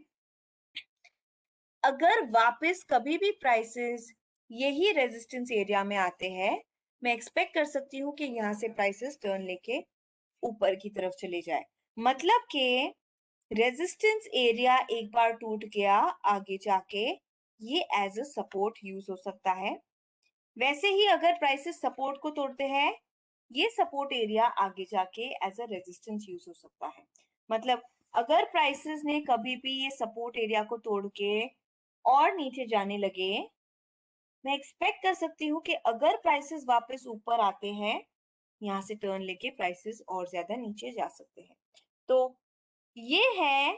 अगर वापस कभी भी प्राइसेस यही रेजिस्टेंस एरिया में आते हैं, मैं एक्सपेक्ट कर सकती हूँ कि यहाँ से प्राइसेस टर्न लेके ऊपर की तरफ चले जाए। मतलब कि रेजिस्टेंस एरिया एक बार टूट गया, आगे जाके ये एज अ सपोर्ट यूज हो सकता है। वैसे ही अगर प्राइसेस सपोर्ट को तोड़ते हैं, ये सपोर्ट एरिया आगे जाके एज अ रेजिस्टेंस यूज हो सकता है। मतलब अगर प्राइसेस ने कभी भी ये सपोर्ट एरिया को तोड़ के और नीचे जाने लगे, मैं एक्सपेक्ट कर सकती हूँ कि अगर प्राइसेस वापस ऊपर आते हैं, यहाँ से टर्न लेके प्राइसेस और ज्यादा नीचे जा सकते हैं। तो ये है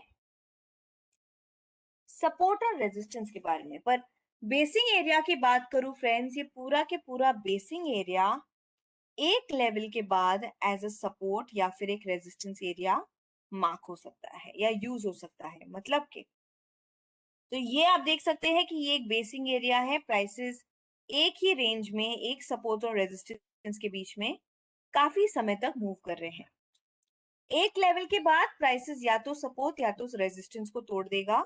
सपोर्ट और रेजिस्टेंस के बारे में। पर बेसिंग एरिया की बात करूं फ्रेंड्स, ये पूरा के पूरा बेसिंग एरिया एक लेवल के बाद एज अ सपोर्ट या फिर एक रेजिस्टेंस एरिया मार्क हो सकता है या यूज हो सकता है। मतलब कि तो ये आप देख सकते हैं कि ये एक बेसिंग एरिया है। प्राइसेस एक ही रेंज में, एक सपोर्ट और रेजिस्टेंस के बीच में काफी समय तक मूव कर रहे हैं। एक लेवल के बाद प्राइसेस या तो सपोर्ट या तो रेजिस्टेंस को तोड़ देगा,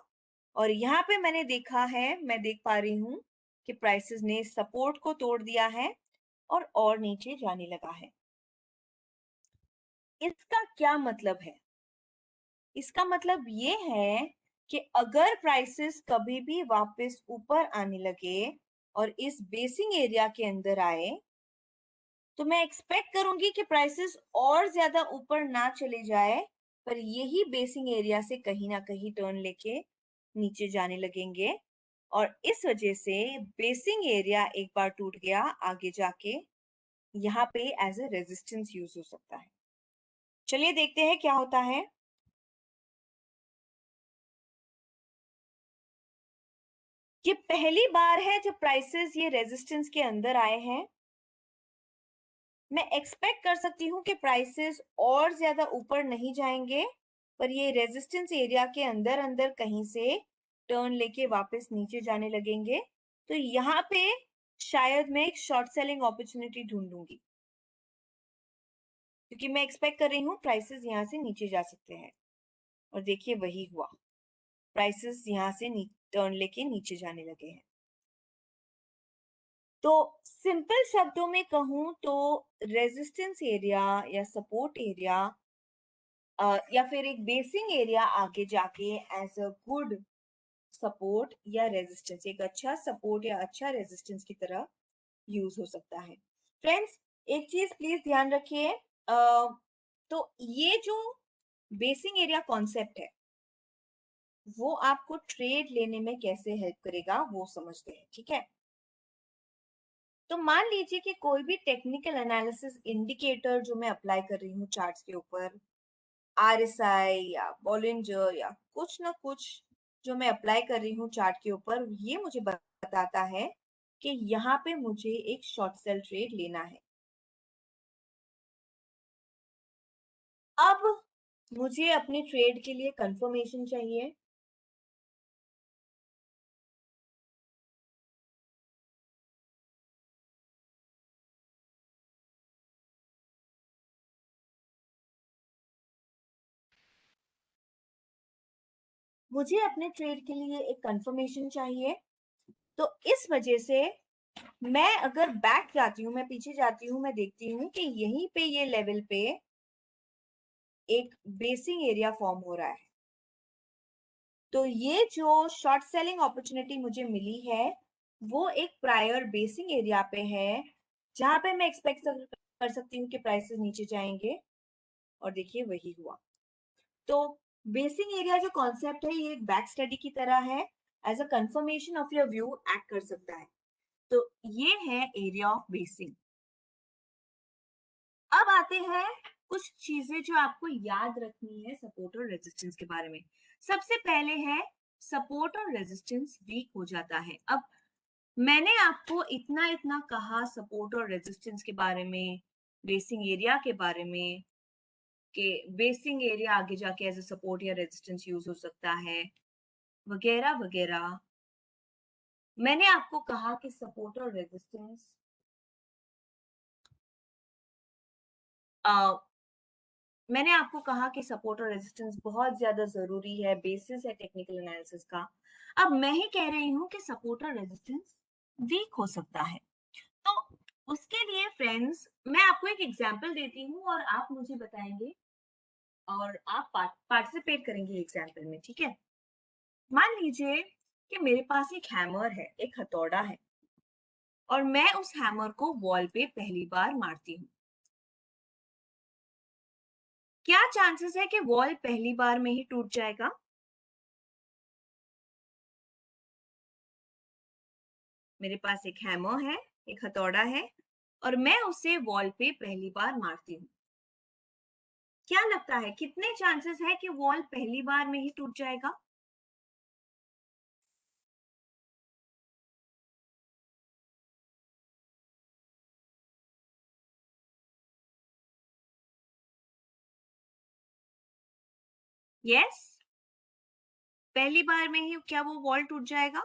और यहाँ पे मैंने देखा है, मैं देख पा रही हूँ कि प्राइसेस ने सपोर्ट को तोड़ दिया है और नीचे जाने लगा है। इसका क्या मतलब है? इसका मतलब ये है कि अगर प्राइसेस कभी भी वापस ऊपर आने लगे और इस बेसिंग एरिया के अंदर आए, तो मैं एक्सपेक्ट करूंगी कि प्राइसेस और ज्यादा ऊपर ना चले जाए, पर यही बेसिंग एरिया से कहीं ना कहीं टर्न लेके नीचे जाने लगेंगे। और इस वजह से बेसिंग एरिया एक बार टूट गया, आगे जाके यहाँ पे एज ए रेजिस्टेंस यूज हो सकता है। चलिए देखते हैं क्या होता है। ये पहली बार है जब प्राइसेस ये रेजिस्टेंस के अंदर आए हैं। मैं एक्सपेक्ट कर सकती हूँ कि प्राइसेस और ज्यादा ऊपर नहीं जाएंगे, पर ये रेजिस्टेंस एरिया के अंदर अंदर कहीं से टर्न लेके वापस नीचे जाने लगेंगे। तो यहाँ पे शायद मैं एक शॉर्ट सेलिंग अपॉर्चुनिटी ढूंढूंगी, क्योंकि मैं एक्सपेक्ट कर रही हूँ प्राइसेस यहाँ से नीचे जा सकते हैं। और देखिए वही हुआ, प्राइसेस यहाँ से टर्न लेके नीचे जाने लगे हैं। तो सिंपल शब्दों में कहूं तो रेजिस्टेंस एरिया या सपोर्ट एरिया या फिर एक बेसिंग एरिया आगे जाके एज अ गुड सपोर्ट या रेजिस्टेंस, एक अच्छा सपोर्ट या अच्छा रेजिस्टेंस की तरह यूज हो सकता है। फ्रेंड्स, एक चीज प्लीज ध्यान रखिए, तो ये जो बेसिंग एरिया कॉन्सेप्ट है, वो आपको ट्रेड लेने में कैसे हेल्प करेगा वो समझते हैं, ठीक है? तो मान लीजिए कि कोई भी टेक्निकल एनालिसिस इंडिकेटर जो मैं अप्लाई कर रही हूँ चार्ट्स के ऊपर, आरएसआई या बॉलिंजर या कुछ ना कुछ जो मैं अप्लाई कर रही हूँ चार्ट के ऊपर, ये मुझे बताता है कि यहाँ पे मुझे एक शॉर्ट सेल ट्रेड लेना है। अब मुझे अपने ट्रेड के लिए कंफर्मेशन चाहिए। मुझे अपने ट्रेड के लिए एक कंफर्मेशन चाहिए। तो इस वजह से मैं अगर बैक जाती हूँ, मैं पीछे जाती हूँ, मैं देखती हूँ कि यहीं पे ये लेवल पे एक बेसिंग एरिया फॉर्म हो रहा है। तो ये जो शॉर्ट सेलिंग अपॉर्चुनिटी मुझे मिली है, वो एक प्रायर बेसिंग एरिया पे है, जहां पे मैं एक्सपेक्ट कर सकती हूँ कि प्राइसेस नीचे जाएंगे। और देखिए वही हुआ। तो बेसिंग एरिया जो कॉन्सेप्ट है, ये एक बैक स्टडी की तरह है, as a confirmation of your view act कर सकता है। तो ये है एरिया ऑफ बेसिंग। अब आते हैं कुछ चीजें जो आपको याद रखनी है सपोर्ट और रेजिस्टेंस के बारे में। सबसे पहले है, सपोर्ट और रेजिस्टेंस वीक हो जाता है। अब मैंने आपको इतना इतना कहा सपोर्ट और रेजिस्टेंस के बारे में, बेसिंग एरिया के बारे में, कि बेसिंग एरिया आगे जाके एज अ सपोर्ट या रेजिस्टेंस यूज हो सकता है, वगैरह वगैरह। मैंने आपको कहा कि सपोर्ट और रेजिस्टेंस मैंने आपको कहा कि सपोर्ट और रेजिस्टेंस बहुत ज्यादा जरूरी है, बेसिस है टेक्निकल एनालिसिस का। अब मैं ही कह रही हूँ कि सपोर्ट और रेजिस्टेंस वीक हो सकता है, तो उसके लिए फ्रेंड्स मैं आपको एक एग्जांपल देती हूँ और आप मुझे बताएंगे और आप पार्टिसिपेट करेंगे एग्जांपल में, ठीक है? मान लीजिए कि मेरे पास एक हैमर है, एक हथौड़ा है, और मैं उस हैमर को वॉल पे पहली बार मारती हूँ। क्या चांसेस है कि वॉल पहली बार में ही टूट जाएगा? मेरे पास एक हैमर है, एक हथौड़ा है, और मैं उसे वॉल पे पहली बार मारती हूँ। क्या लगता है कितने चांसेस है कि वॉल पहली बार में ही टूट जाएगा? यस, पहली बार में ही क्या वो वॉल टूट जाएगा?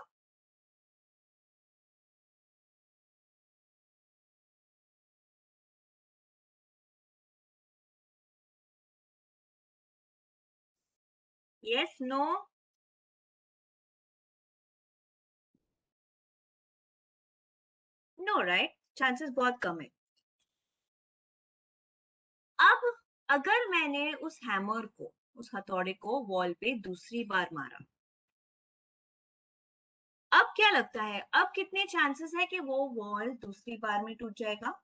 Yes, no? No, right? Chances बहुत कम है। अब अगर मैंने उस हैमर को, उस हथौड़े को वॉल पे दूसरी बार मारा, अब क्या लगता है, अब कितने चांसेस है कि वो वॉल दूसरी बार में टूट जाएगा?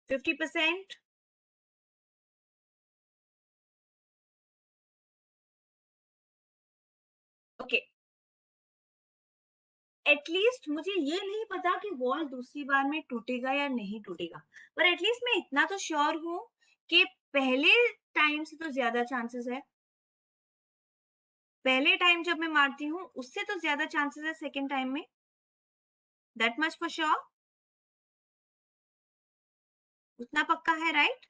Fifty percent? ओके, एटलीस्ट मुझे ये नहीं पता कि वॉल दूसरी बार में टूटेगा या नहीं टूटेगा, पर एटलीस्ट मैं इतना तो श्योर हूं कि पहले टाइम से तो ज्यादा चांसेस है, पहले टाइम जब मैं मारती हूँ उससे तो ज्यादा चांसेस है सेकेंड टाइम में। That much for sure. उतना पक्का है, राइट?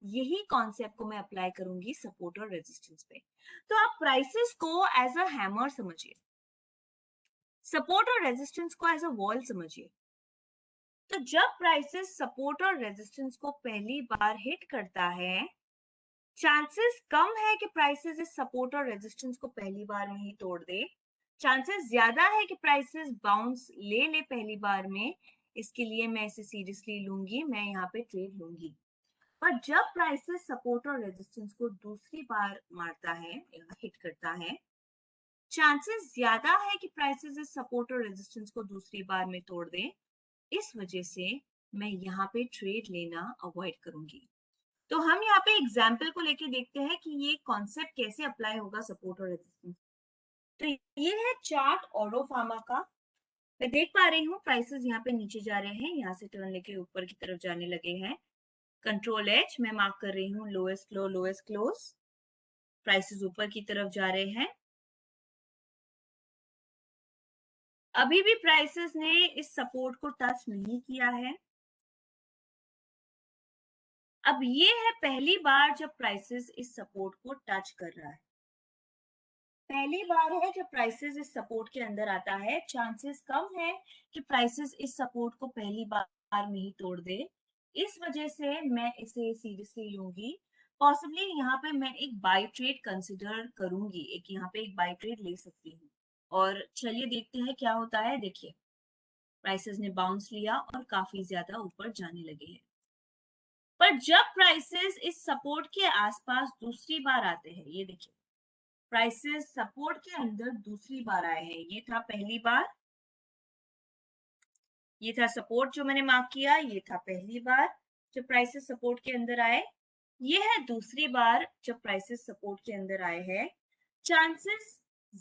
यही कॉन्सेप्ट को मैं अप्लाई करूंगी सपोर्ट और रेजिस्टेंस पे। तो आप प्राइसेस को एज अ हैमर समझिए, सपोर्ट और रेजिस्टेंस को एज अ वॉल समझिए। तो जब प्राइसेस सपोर्ट और रेजिस्टेंस को पहली बार हिट करता है, चांसेस कम है कि प्राइसेस इस सपोर्ट और रेजिस्टेंस को पहली बार में ही तोड़ दे, चांसेस ज्यादा है कि प्राइसेस बाउंस ले ले पहली बार में। इसके लिए मैं इसे सीरियसली लूंगी, मैं यहाँ पे ट्रेड लूंगी। पर जब प्राइसेस सपोर्ट और रेजिस्टेंस को दूसरी बार मारता है या हिट करता है, चांसेस ज्यादा है कि प्राइसेस इस सपोर्ट और रेजिस्टेंस को दूसरी बार में तोड़ दें। इस वजह से मैं यहाँ पे ट्रेड लेना अवॉइड करूंगी। तो हम यहाँ पे एग्जाम्पल को लेके देखते हैं कि ये कॉन्सेप्ट कैसे अप्लाई होगा सपोर्ट और रेजिस्टेंस। तो ये है चार्ट ऑरो फार्मा का। मैं देख पा रही हूँ प्राइसेस यहाँ पे नीचे जा रहे हैं, यहाँ से टर्न लेके ऊपर की तरफ जाने लगे हैं। कंट्रोल एच मैं मार्क कर रही हूँ, lowest low lowest close, prices ऊपर की तरफ जा रहे हैं। अभी भी प्राइसेस ने इस सपोर्ट को टच नहीं किया है। अब ये है पहली बार जब प्राइसेस इस सपोर्ट को टच कर रहा है, पहली बार है जब प्राइसेस इस सपोर्ट के अंदर आता है। चांसेस कम है कि प्राइसेस इस सपोर्ट को पहली बार में ही तोड़ दे। इस वजह से मैं इसे सीरियसली लूंगी। पॉसिबली यहाँ पे मैं एक बाय ट्रेड कंसिडर करूंगी, एक यहाँ पे एक बाय ट्रेड ले सकती हूँ। और चलिए देखते हैं क्या होता है। देखिए प्राइसेस ने बाउंस लिया और काफी ज्यादा ऊपर जाने लगे हैं। पर जब प्राइसेस इस सपोर्ट के आसपास दूसरी बार आते हैं, ये देखिए प्राइसेस सपोर्ट के अंदर दूसरी बार आए हैं। ये था पहली बार, ये था सपोर्ट जो मैंने मार्क किया, ये था पहली बार जब प्राइसेस सपोर्ट के अंदर आए। ये है दूसरी बार जब प्राइसेस सपोर्ट के अंदर आए हैं। चांसेस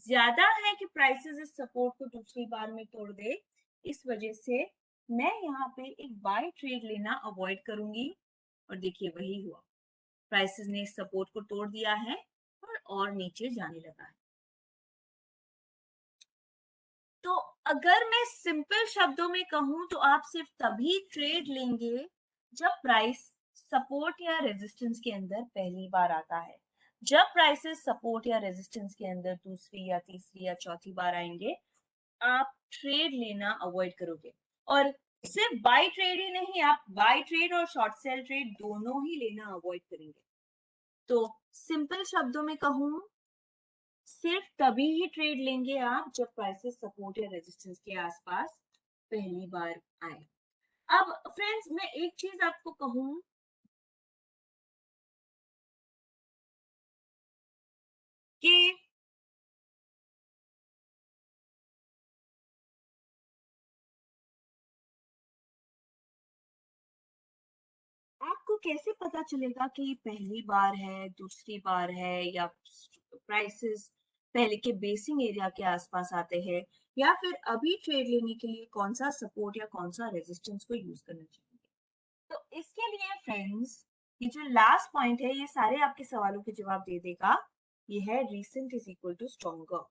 ज्यादा है कि प्राइसेस इस सपोर्ट को दूसरी बार में तोड़ दे। इस वजह से मैं यहाँ पे एक बाय ट्रेड लेना अवॉइड करूंगी। और देखिए वही हुआ, प्राइसेस ने इस सपोर्ट को तोड़ दिया है और नीचे जाने लगा है। तो अगर मैं सिंपल शब्दों में कहूं तो आप सिर्फ तभी ट्रेड लेंगे जब प्राइस सपोर्ट या रेजिस्टेंस के अंदर पहली बार आता है। जब प्राइसेस सपोर्ट या रेजिस्टेंस के अंदर दूसरी या तीसरी या चौथी बार आएंगे, आप ट्रेड लेना अवॉइड करोगे। और सिर्फ बाय ट्रेड ही नहीं, आप बाय ट्रेड और शॉर्ट सेल ट्रेड दोनों ही लेना अवॉइड करेंगे। तो सिंपल शब्दों में कहूं, सिर्फ तभी ही ट्रेड लेंगे आप जब प्राइसेस सपोर्ट या रेजिस्टेंस के आसपास पहली बार आए। अब फ्रेंड्स मैं एक चीज आपको कहूं कि आपको कैसे पता चलेगा कि पहली बार है, दूसरी बार है, या प्राइसेस पहले के बेसिंग एरिया के आसपास आते हैं, या फिर अभी ट्रेड लेने के लिए कौन सा सपोर्ट या कौन सा रेजिस्टेंस को यूज करना चाहिए? तो इसके लिए फ्रेंड्स, ये जो लास्ट पॉइंट है ये सारे आपके सवालों के जवाब दे देगा। ये है recent is equal to stronger.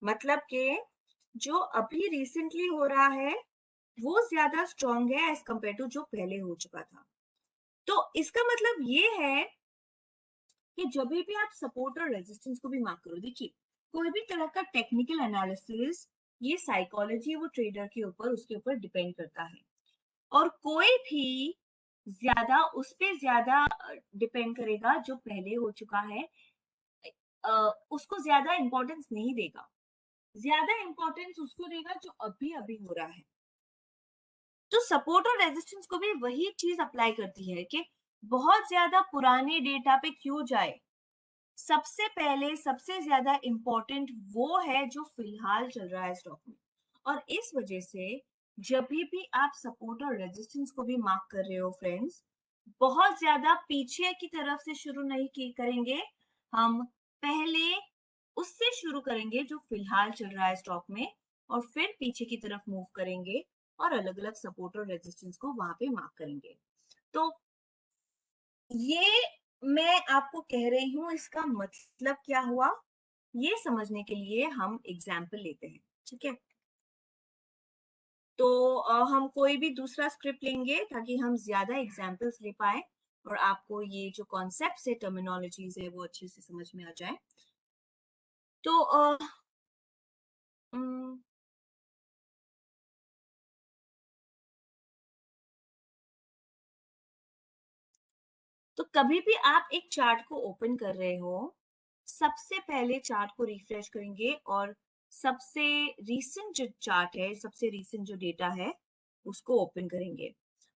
मतलब कि जो अभी रिसेंटली हो रहा है वो ज्यादा स्ट्रॉन्ग है एज कंपेयर टू जो पहले हो चुका था। तो इसका मतलब ये है कि जब भी आप सपोर्ट और रेजिस्टेंस को भी मार्क करो, देखिए कोई भी तरह का टेक्निकल एनालिसिस, ये साइकोलॉजी वो ट्रेडर के ऊपर, उसके ऊपर डिपेंड करता है। और कोई भी ज्यादा उस पे ज्यादा डिपेंड करेगा जो पहले हो चुका है, उसको ज्यादा इंपॉर्टेंस नहीं देगा। ज्यादा इंपॉर्टेंस उसको देगा जो अभी अभी हो रहा है। तो सपोर्ट और रेजिस्टेंस को भी वही चीज अप्लाई करती है कि बहुत ज्यादा पुराने डेटा पे क्यों जाए। सबसे पहले सबसे ज्यादा इंपॉर्टेंट वो है जो फिलहाल चल रहा है स्टॉक में। और इस वजह से जब भी आप सपोर्ट और रेजिस्टेंस को भी मार्क कर रहे हो फ्रेंड्स, बहुत ज्यादा पीछे की तरफ से शुरू नहीं करेंगे हम। पहले उससे शुरू करेंगे जो फिलहाल चल रहा है स्टॉक में, और फिर पीछे की तरफ मूव करेंगे और अलग अलग सपोर्ट और रेजिस्टेंस को वहां पे मार्क करेंगे। तो ये मैं आपको कह रही हूं, इसका मतलब क्या हुआ ये समझने के लिए हम एग्जाम्पल लेते हैं, ठीक है? तो हम कोई भी दूसरा स्क्रिप्ट लेंगे ताकि हम ज्यादा एग्जाम्पल्स ले पाए और आपको ये जो कॉन्सेप्ट है, टर्मिनोलॉजीज है, वो अच्छे से समझ में आ जाए। तो उम, तो कभी भी आप एक चार्ट को ओपन कर रहे हो, सबसे पहले चार्ट को रिफ्रेश करेंगे और सबसे रीसेंट जो चार्ट है, सबसे रीसेंट जो डेटा है उसको ओपन करेंगे।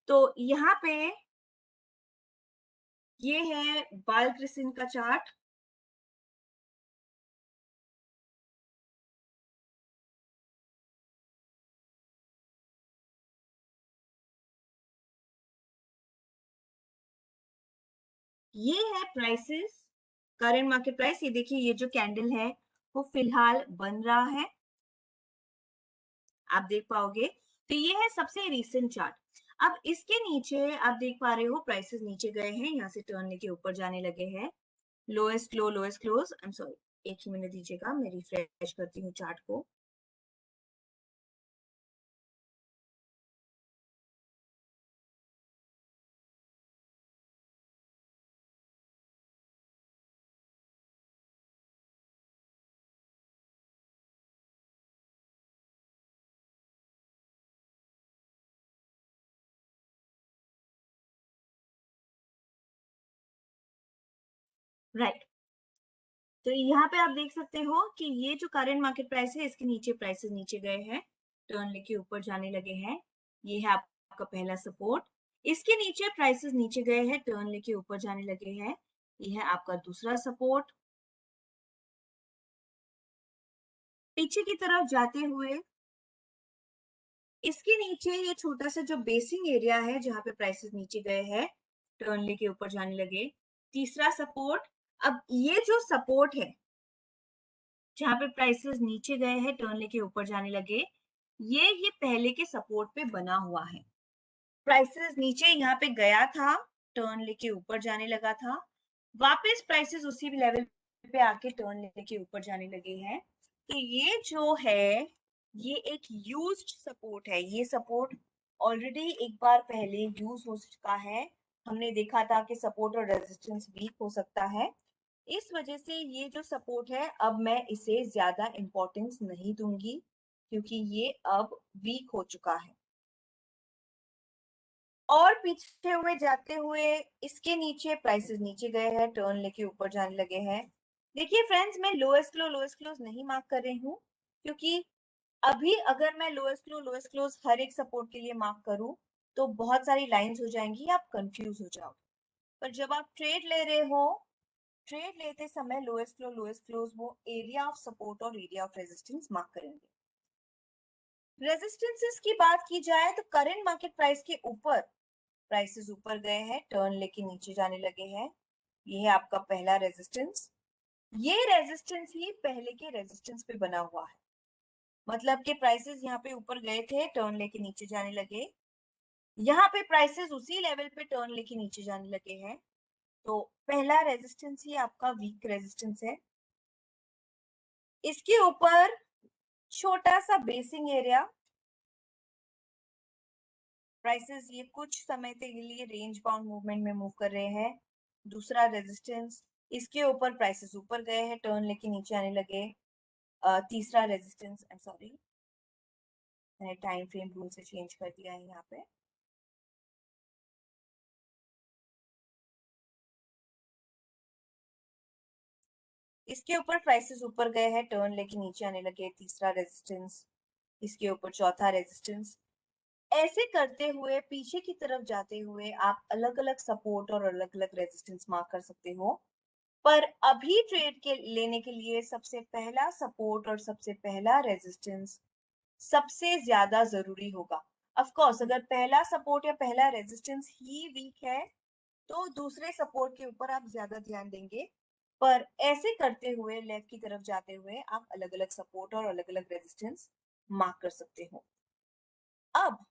तो यहाँ पे ये है बालकृष्ण का चार्ट। ये है प्राइसेस, करंट मार्केट प्राइस। ये देखिए ये जो कैंडल है वो फिलहाल बन रहा है, आप देख पाओगे। तो ये है सबसे रीसेंट चार्ट। अब इसके नीचे आप देख पा रहे हो प्राइसेस नीचे गए हैं, यहाँ से टर्न लेके ऊपर जाने लगे हैं। Lowest low lowest close, I am sorry, एक ही मिनट दीजिएगा, मैं रिफ्रेश करती हूँ चार्ट को। राइट, तो यहाँ पे आप देख सकते हो कि ये जो करंट मार्केट प्राइस है इसके नीचे प्राइसेस नीचे गए हैं, टर्न लेके ऊपर जाने लगे हैं। ये है आपका पहला सपोर्ट। इसके नीचे प्राइसेस नीचे गए हैं, टर्न लेके ऊपर जाने लगे हैं। ये है आपका दूसरा सपोर्ट। पीछे की तरफ जाते हुए इसके नीचे ये छोटा सा जो बेसिंग एरिया है जहां पे प्राइसेस नीचे गए हैं, टर्न लेके ऊपर जाने लगे। तीसरा सपोर्ट। अब ये जो सपोर्ट है जहां पे प्राइसेस नीचे गए हैं, टर्न लेके ऊपर जाने लगे, ये पहले के सपोर्ट पे बना हुआ है। प्राइसेस नीचे यहाँ पे गया था, टर्न लेके ऊपर जाने लगा था, वापस प्राइसेस उसी लेवल पे आके टर्न लेके ऊपर जाने लगे हैं। तो ये जो है ये एक यूज्ड सपोर्ट है। ये सपोर्ट ऑलरेडी एक बार पहले यूज हो चुका है। हमने देखा था कि सपोर्ट और रेजिस्टेंस वीक हो सकता है, इस वजह से ये जो सपोर्ट है अब मैं इसे ज्यादा इंपॉर्टेंस नहीं दूंगी क्योंकि ये अब वीक हो चुका है। और पीछे हुए जाते हुए इसके नीचे प्राइसेस नीचे गए हैं, टर्न लेके ऊपर जाने लगे हैं। देखिए फ्रेंड्स, मैं लोएस्ट क्लोज नहीं मार्क कर रही हूँ क्योंकि अभी अगर मैं लोएस्ट क्लोज हर एक सपोर्ट के लिए मार्क करूं तो बहुत सारी लाइंस हो जाएंगी, आप कंफ्यूज हो जाओगे। पर जब आप ट्रेड ले रहे हो, ट्रेड लेते समय लोएस्ट क्लोज वो एरिया ऑफ सपोर्ट और एरिया ऑफ रेजिस्टेंस मार्क करेंगे। रेजिस्टेंसेस की बात की जाए तो करंट मार्केट प्राइस के ऊपर प्राइसेस ऊपर गए हैं, टर्न लेके नीचे जाने लगे हैं। ये है आपका पहला रेजिस्टेंस। ये रेजिस्टेंस ही पहले के रेजिस्टेंस पे बना हुआ है, मतलब कि प्राइसेस यहाँ पे ऊपर गए थे, टर्न लेके नीचे जाने लगे। यहाँ पे प्राइसेस उसी लेवल पे टर्न लेके नीचे जाने लगे हैं। तो पहला रेजिस्टेंस ही आपका वीक रेजिस्टेंस है। इसके ऊपर छोटा सा बेसिंग एरिया, प्राइसेस ये कुछ समय के लिए रेंज बाउंड मूवमेंट में मूव कर रहे हैं। दूसरा रेजिस्टेंस, इसके ऊपर प्राइसेस ऊपर गए हैं, टर्न लेके नीचे आने लगे। तीसरा रेजिस्टेंस, आई एम सॉरी, मैंने टाइम फ्रेम रूल से चेंज कर दिया है यहाँ पे। इसके ऊपर प्राइसेस ऊपर गए हैं, टर्न लेके नीचे आने लगे, तीसरा रेजिस्टेंस। इसके ऊपर चौथा रेजिस्टेंस। ऐसे करते हुए पीछे की तरफ जाते हुए आप अलग अलग सपोर्ट और अलग अलग रेजिस्टेंस मार्क कर सकते हो। पर अभी ट्रेड के लेने के लिए सबसे पहला सपोर्ट और सबसे पहला रेजिस्टेंस सबसे ज्यादा जरूरी होगा। ऑफ कोर्स अगर पहला सपोर्ट या पहला रेजिस्टेंस ही वीक है तो दूसरे सपोर्ट के ऊपर आप ज्यादा ध्यान देंगे। पर ऐसे करते हुए लेफ्ट की तरफ जाते हुए आप अलग अलग सपोर्ट और अलग अलग रेजिस्टेंस मार्क कर सकते हो। अब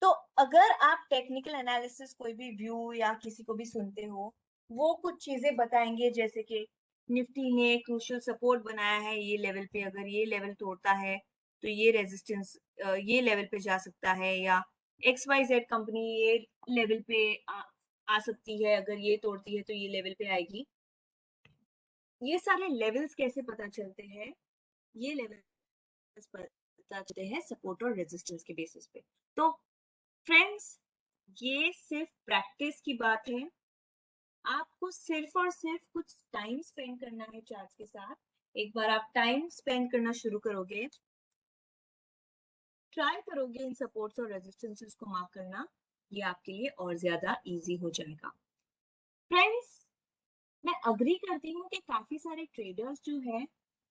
तो अगर आप टेक्निकल एनालिसिस कोई भी व्यू या किसी को भी सुनते हो, वो कुछ चीजें बताएंगे जैसे कि निफ्टी ने क्रूशियल सपोर्ट बनाया है ये लेवल पे, अगर ये लेवल तोड़ता है तो ये रेजिस्टेंस ये लेवल पे जा सकता है, या एक्स वाई जेड कंपनी ये लेवल पे आ सकती है, अगर ये तोड़ती है तो ये लेवल पे आएगी। ये सारे लेवल्स कैसे पता चलते हैं? ये लेवल्स पता चलते हैं सपोर्ट और रेजिस्टेंस के बेसिस पे। तो फ्रेंड्स, ये सिर्फ प्रैक्टिस की बात है। आपको सिर्फ और सिर्फ कुछ टाइम स्पेंड करना है चार्ट्स के साथ। एक बार आप टाइम स्पेंड करना शुरू करोगे, ट्राई करोगे इन सपोर्ट्स और रेजिस्टेंसेस को मार्क करना, ये आपके लिए और ज्यादा इजी हो जाएगा। फ्रेंड्स, मैं अग्री करती हूँ कि काफी सारे ट्रेडर्स जो है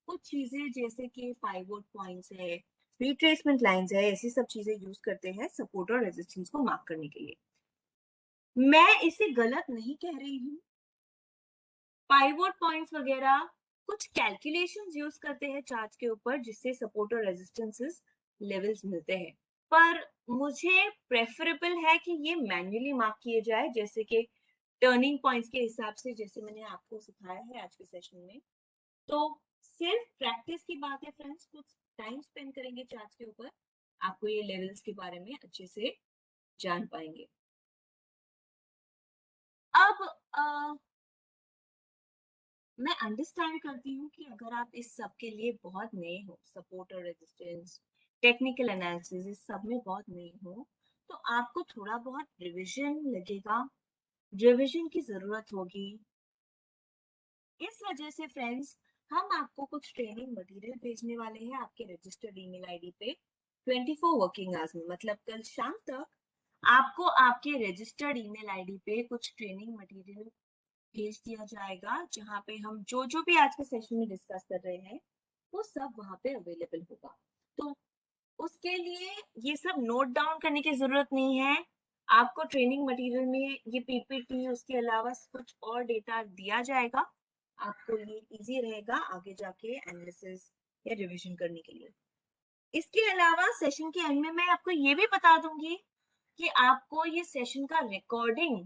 कुछ चीजें जैसे कि पाइवोट पॉइंट्स है, रिट्रेसमेंट लाइंस है, ऐसी सब चीजें यूज करते हैं सपोर्ट और रेजिस्टेंस को मार्क करने के लिए। मैं इसे गलत नहीं कह रही हूँ। पाइवोट पॉइंट्स वगैरह कुछ कैलकुलेशंस यूज करते हैं चार्ट के ऊपर जिससे सपोर्ट और रेजिस्टेंसेस लेवल्स मिलते हैं। पर मुझे प्रेफरेबल है कि ये मैन्युअली मार्क किए जाए, जैसे कि टर्निंग पॉइंट्स के हिसाब से, जैसे मैंने आपको सिखाया है आज के सेशन में। तो सिर्फ प्रैक्टिस की बात है फ्रेंड्स, कुछ टाइम स्पेंड करेंगे चार्ट के ऊपर, आपको ये लेवल्स के बारे में अच्छे से जान पाएंगे। अब मैं अंडरस्टैंड करती हूँ कि अगर आप इस सब के लिए बहुत नए हो, सपोर्ट और रेजिस्टेंस, टेक्निकल एनालिसिस, इस सब में बहुत नए हो, तो आपको थोड़ा बहुत रिवीजन लगेगा, रिवीजन की जरूरत होगी। इस वजह से फ्रेंड्स, हम आपको कुछ ट्रेनिंग मटेरियल भेजने वाले हैं आपके रजिस्टर्ड ईमेल आईडी पे 24 वर्किंग आवर्स में, मतलब कल शाम तक आपको आपके रजिस्टर्ड ईमेल आईडी पे कुछ ट्रेनिंग मटेरियल भेज दिया जाएगा, जहाँ पे हम जो जो भी आज के सेशन में डिस्कस कर रहे हैं वो सब वहाँ पे अवेलेबल होगा। तो उसके लिए ये सब नोट डाउन करने की जरूरत नहीं है। आपको ट्रेनिंग मटेरियल में ये पीपीटी, उसके अलावा कुछ और डेटा दिया जाएगा, आपको ये इजी रहेगा आगे जाके एनालिसिस या रिवीजन करने के लिए। इसके अलावा सेशन के एंड में मैं आपको ये भी बता दूंगी कि आपको ये सेशन का रिकॉर्डिंग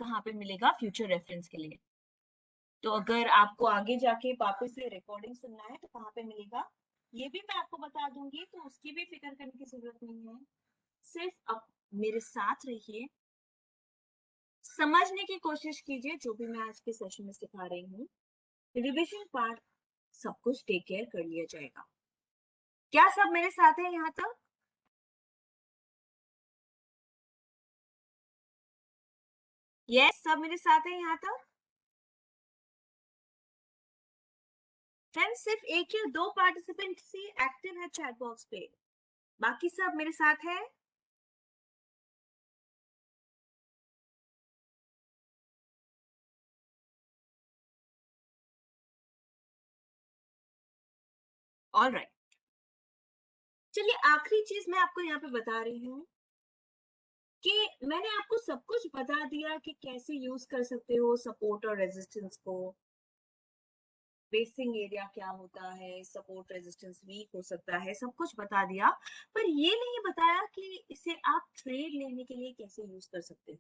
कहाँ पे मिलेगा फ्यूचर रेफरेंस के लिए। तो अगर आपको आगे जाके वापस से रिकॉर्डिंग सुनना है तो कहाँ पे मिलेगा ये भी मैं आपको बता दूंगी, तो उसकी भी फिक्र करने की जरूरत नहीं है। सिर्फ अब मेरे साथ रहिए, समझने की कोशिश कीजिए जो भी मैं आज के सेशन में सिखा रही हूँ। रिविजन पार्ट सब कुछ टेक केयर कर लिया जाएगा। क्या सब मेरे साथ है यहाँ तक? यस, सब मेरे साथ है यहाँ तक? फ्रेंड्स, सिर्फ एक या दो पार्टिसिपेंट ही एक्टिव है चैट बॉक्स पे, बाकी सब मेरे साथ है। ऑलराइट, चलिए आखिरी चीज मैं आपको यहाँ पे बता रही हूँ कि मैंने आपको सब कुछ बता दिया कि कैसे यूज कर सकते हो सपोर्ट और रेजिस्टेंस को, बेसिंग एरिया क्या होता है, सपोर्ट रेजिस्टेंस वीक हो सकता है, सब कुछ बता दिया, पर ये नहीं बताया कि इसे आप ट्रेड लेने के लिए कैसे यूज कर सकते हो।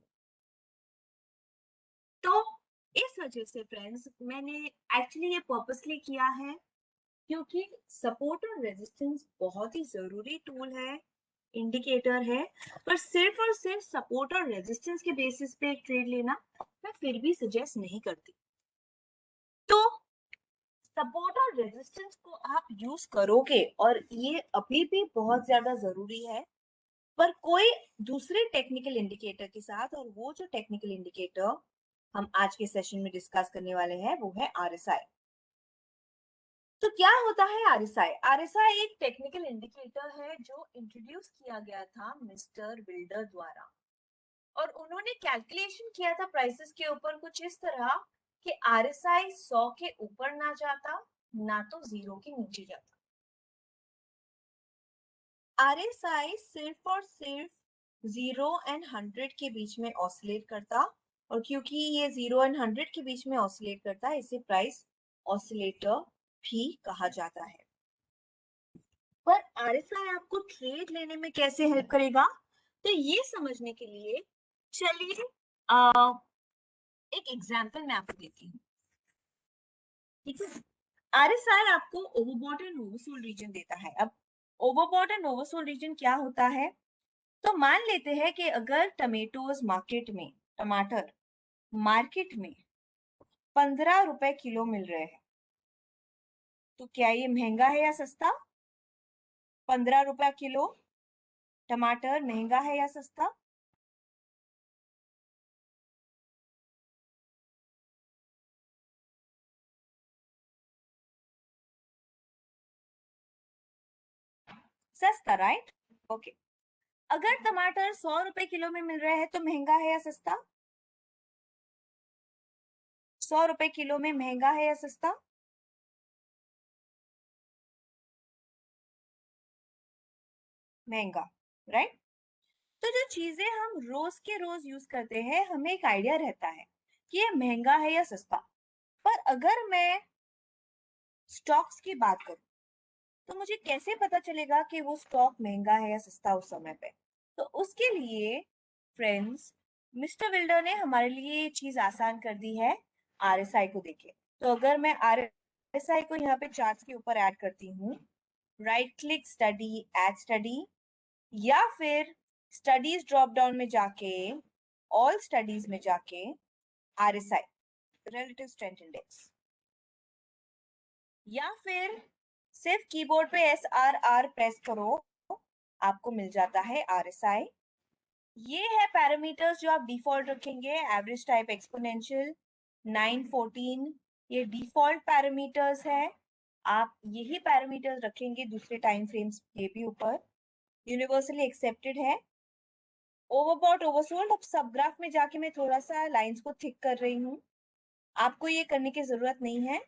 तो इस वजह से फ्रेंड्स मैंने एक्चुअली ये पर्पसली किया है, क्योंकि सपोर्ट और रेजिस्टेंस बहुत ही जरूरी टूल है, इंडिकेटर है, पर सिर्फ और सिर्फ सपोर्ट और रेजिस्टेंस के बेसिस पे एक ट्रेड लेना मैं फिर भी सजेस्ट नहीं करती। तो सपोर्ट और रेजिस्टेंस को आप यूज करोगे और ये अभी भी बहुत ज्यादा जरूरी है, पर कोई दूसरे टेक्निकल इंडिकेटर के साथ, और वो जो टेक्निकल इंडिकेटर हम आज के सेशन में डिस्कस करने वाले हैं वो है आरएसआई। तो क्या होता है आरएसआई? आरएसआई एक टेक्निकल इंडिकेटर है जो इंट्रोड्यूस किया गया था मिस्टर बिल्डर द्वारा, और उन्होंने कैलकुलेशन किया था प्राइसेस के ऊपर कुछ इस तरह कि आरएसआई 100 के ऊपर ना जाता, ना तो 0 के नीचे जाता। आरएसआई सिर्फ और सिर्फ 0 एंड 100 के बीच में ऑसिलेट करता, और क्योंकि ये 0 एंड 100 के बीच में ऑसिलेट करता है, इसे प्राइस ऑसिलेटर भी कहा जाता है। पर आरएसआई आपको ट्रेड लेने में कैसे हेल्प करेगा, तो ये समझने के लिए चलिए एक एग्जांपल मैं आपको देती हूँ। ठीक है, आरएसआई आपको ओवरबॉट एंड ओवरसोल्ड रीजन देता है। अब ओवरबॉट एंड ओवरसोल्ड रीजन क्या होता है, तो मान लेते हैं कि अगर टमाटर मार्केट में 15 रुपए किलो मिल रहे हैं, तो क्या ये महंगा है या सस्ता? 15 रुपया किलो टमाटर महंगा है या सस्ता? सस्ता, राइट? ओके। अगर टमाटर 100 रुपए किलो में मिल रहे हैं तो महंगा है या सस्ता? 100 रुपए किलो में महंगा है या सस्ता? महंगा, राइट? तो जो चीजें हम रोज के रोज यूज करते हैं, हमें एक आइडिया रहता है कि ये महंगा है या सस्ता। पर अगर मैं स्टॉक्स की बात करूं, तो मुझे कैसे पता चलेगा कि वो स्टॉक महंगा है या सस्ता उस समय पे? तो उसके लिए फ्रेंड्स मिस्टर बिल्डर ने हमारे लिए ये चीज आसान कर दी है आरएसआई को देके। तो अगर मैं आरएसआई को यहाँ पे चार्ट्स के ऊपर ऐड करती हूँ, right click study, add study, या फिर स्टडीज ड्रॉप डाउन में जाके ऑल स्टडीज में जाके आरएसआई रिलेटिव स्ट्रेंथ इंडेक्स, या फिर सिर्फ कीबोर्ड पे SRR प्रेस करो, आपको मिल जाता है आरएसआई। ये है पैरामीटर्स जो आप डिफॉल्ट रखेंगे, एवरेज टाइप एक्सपोनेंशियल 914, ये डिफॉल्ट पैरामीटर्स है। आप यही पैरामीटर्स रखेंगे दूसरे टाइम फ्रेम्स के भी ऊपर, यूनिवर्सली एक्सेप्टेड है। ओवरबॉट ओवरसोल्ड, अब सब ग्राफ में जाके मैं थोड़ा सा लाइंस को थिक कर रही हूँ, आपको ये करने की जरूरत नहीं है,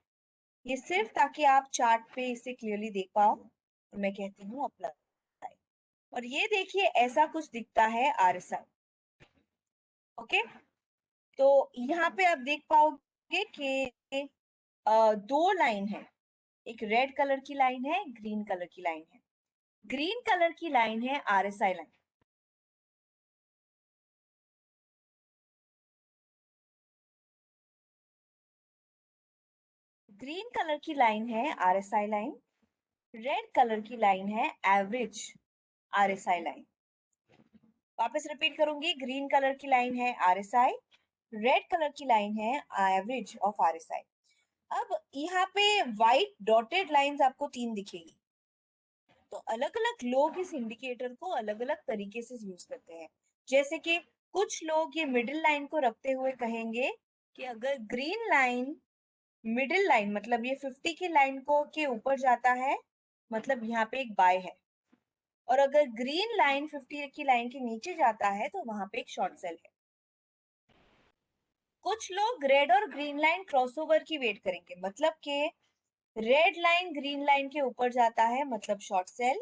ये सिर्फ ताकि आप चार्ट पे इसे क्लियरली देख पाओ। तो मैं कहती हूँ अप्लाई, और ये देखिए ऐसा कुछ दिखता है आरएसआई। ओके, तो यहाँ पे आप देख पाओगे कि दो लाइन है, एक रेड कलर की लाइन है, ग्रीन कलर की लाइन है। ग्रीन कलर की लाइन है आरएसआई लाइन, ग्रीन कलर की लाइन है आरएसआई लाइन, रेड कलर की लाइन है एवरेज आरएसआई लाइन। वापस रिपीट करूंगी, ग्रीन कलर की लाइन है आरएसआई, रेड कलर की लाइन है एवरेज ऑफ आरएसआई। अब यहाँ पे व्हाइट डॉटेड लाइंस आपको 3 दिखेगी। तो अलग अलग लोग इस इंडिकेटर को अलग अलग तरीके से यूज करते हैं। जैसे कि कुछ लोग ये मिडिल लाइन को रखते हुए कहेंगे कि अगर ग्रीन लाइन, मिडिल लाइन मतलब ये 50 की लाइन को के ऊपर जाता है, मतलब यहाँ पे एक बाय है। और अगर ग्रीन लाइन 50 की लाइन के नीचे जाता है तो वहां पे एक शॉर्ट सेल है। कुछ लोग रेड और ग्रीन लाइन क्रॉसओवर की वेट करेंगे, मतलब कि रेड लाइन ग्रीन लाइन के ऊपर जाता है मतलब short cell,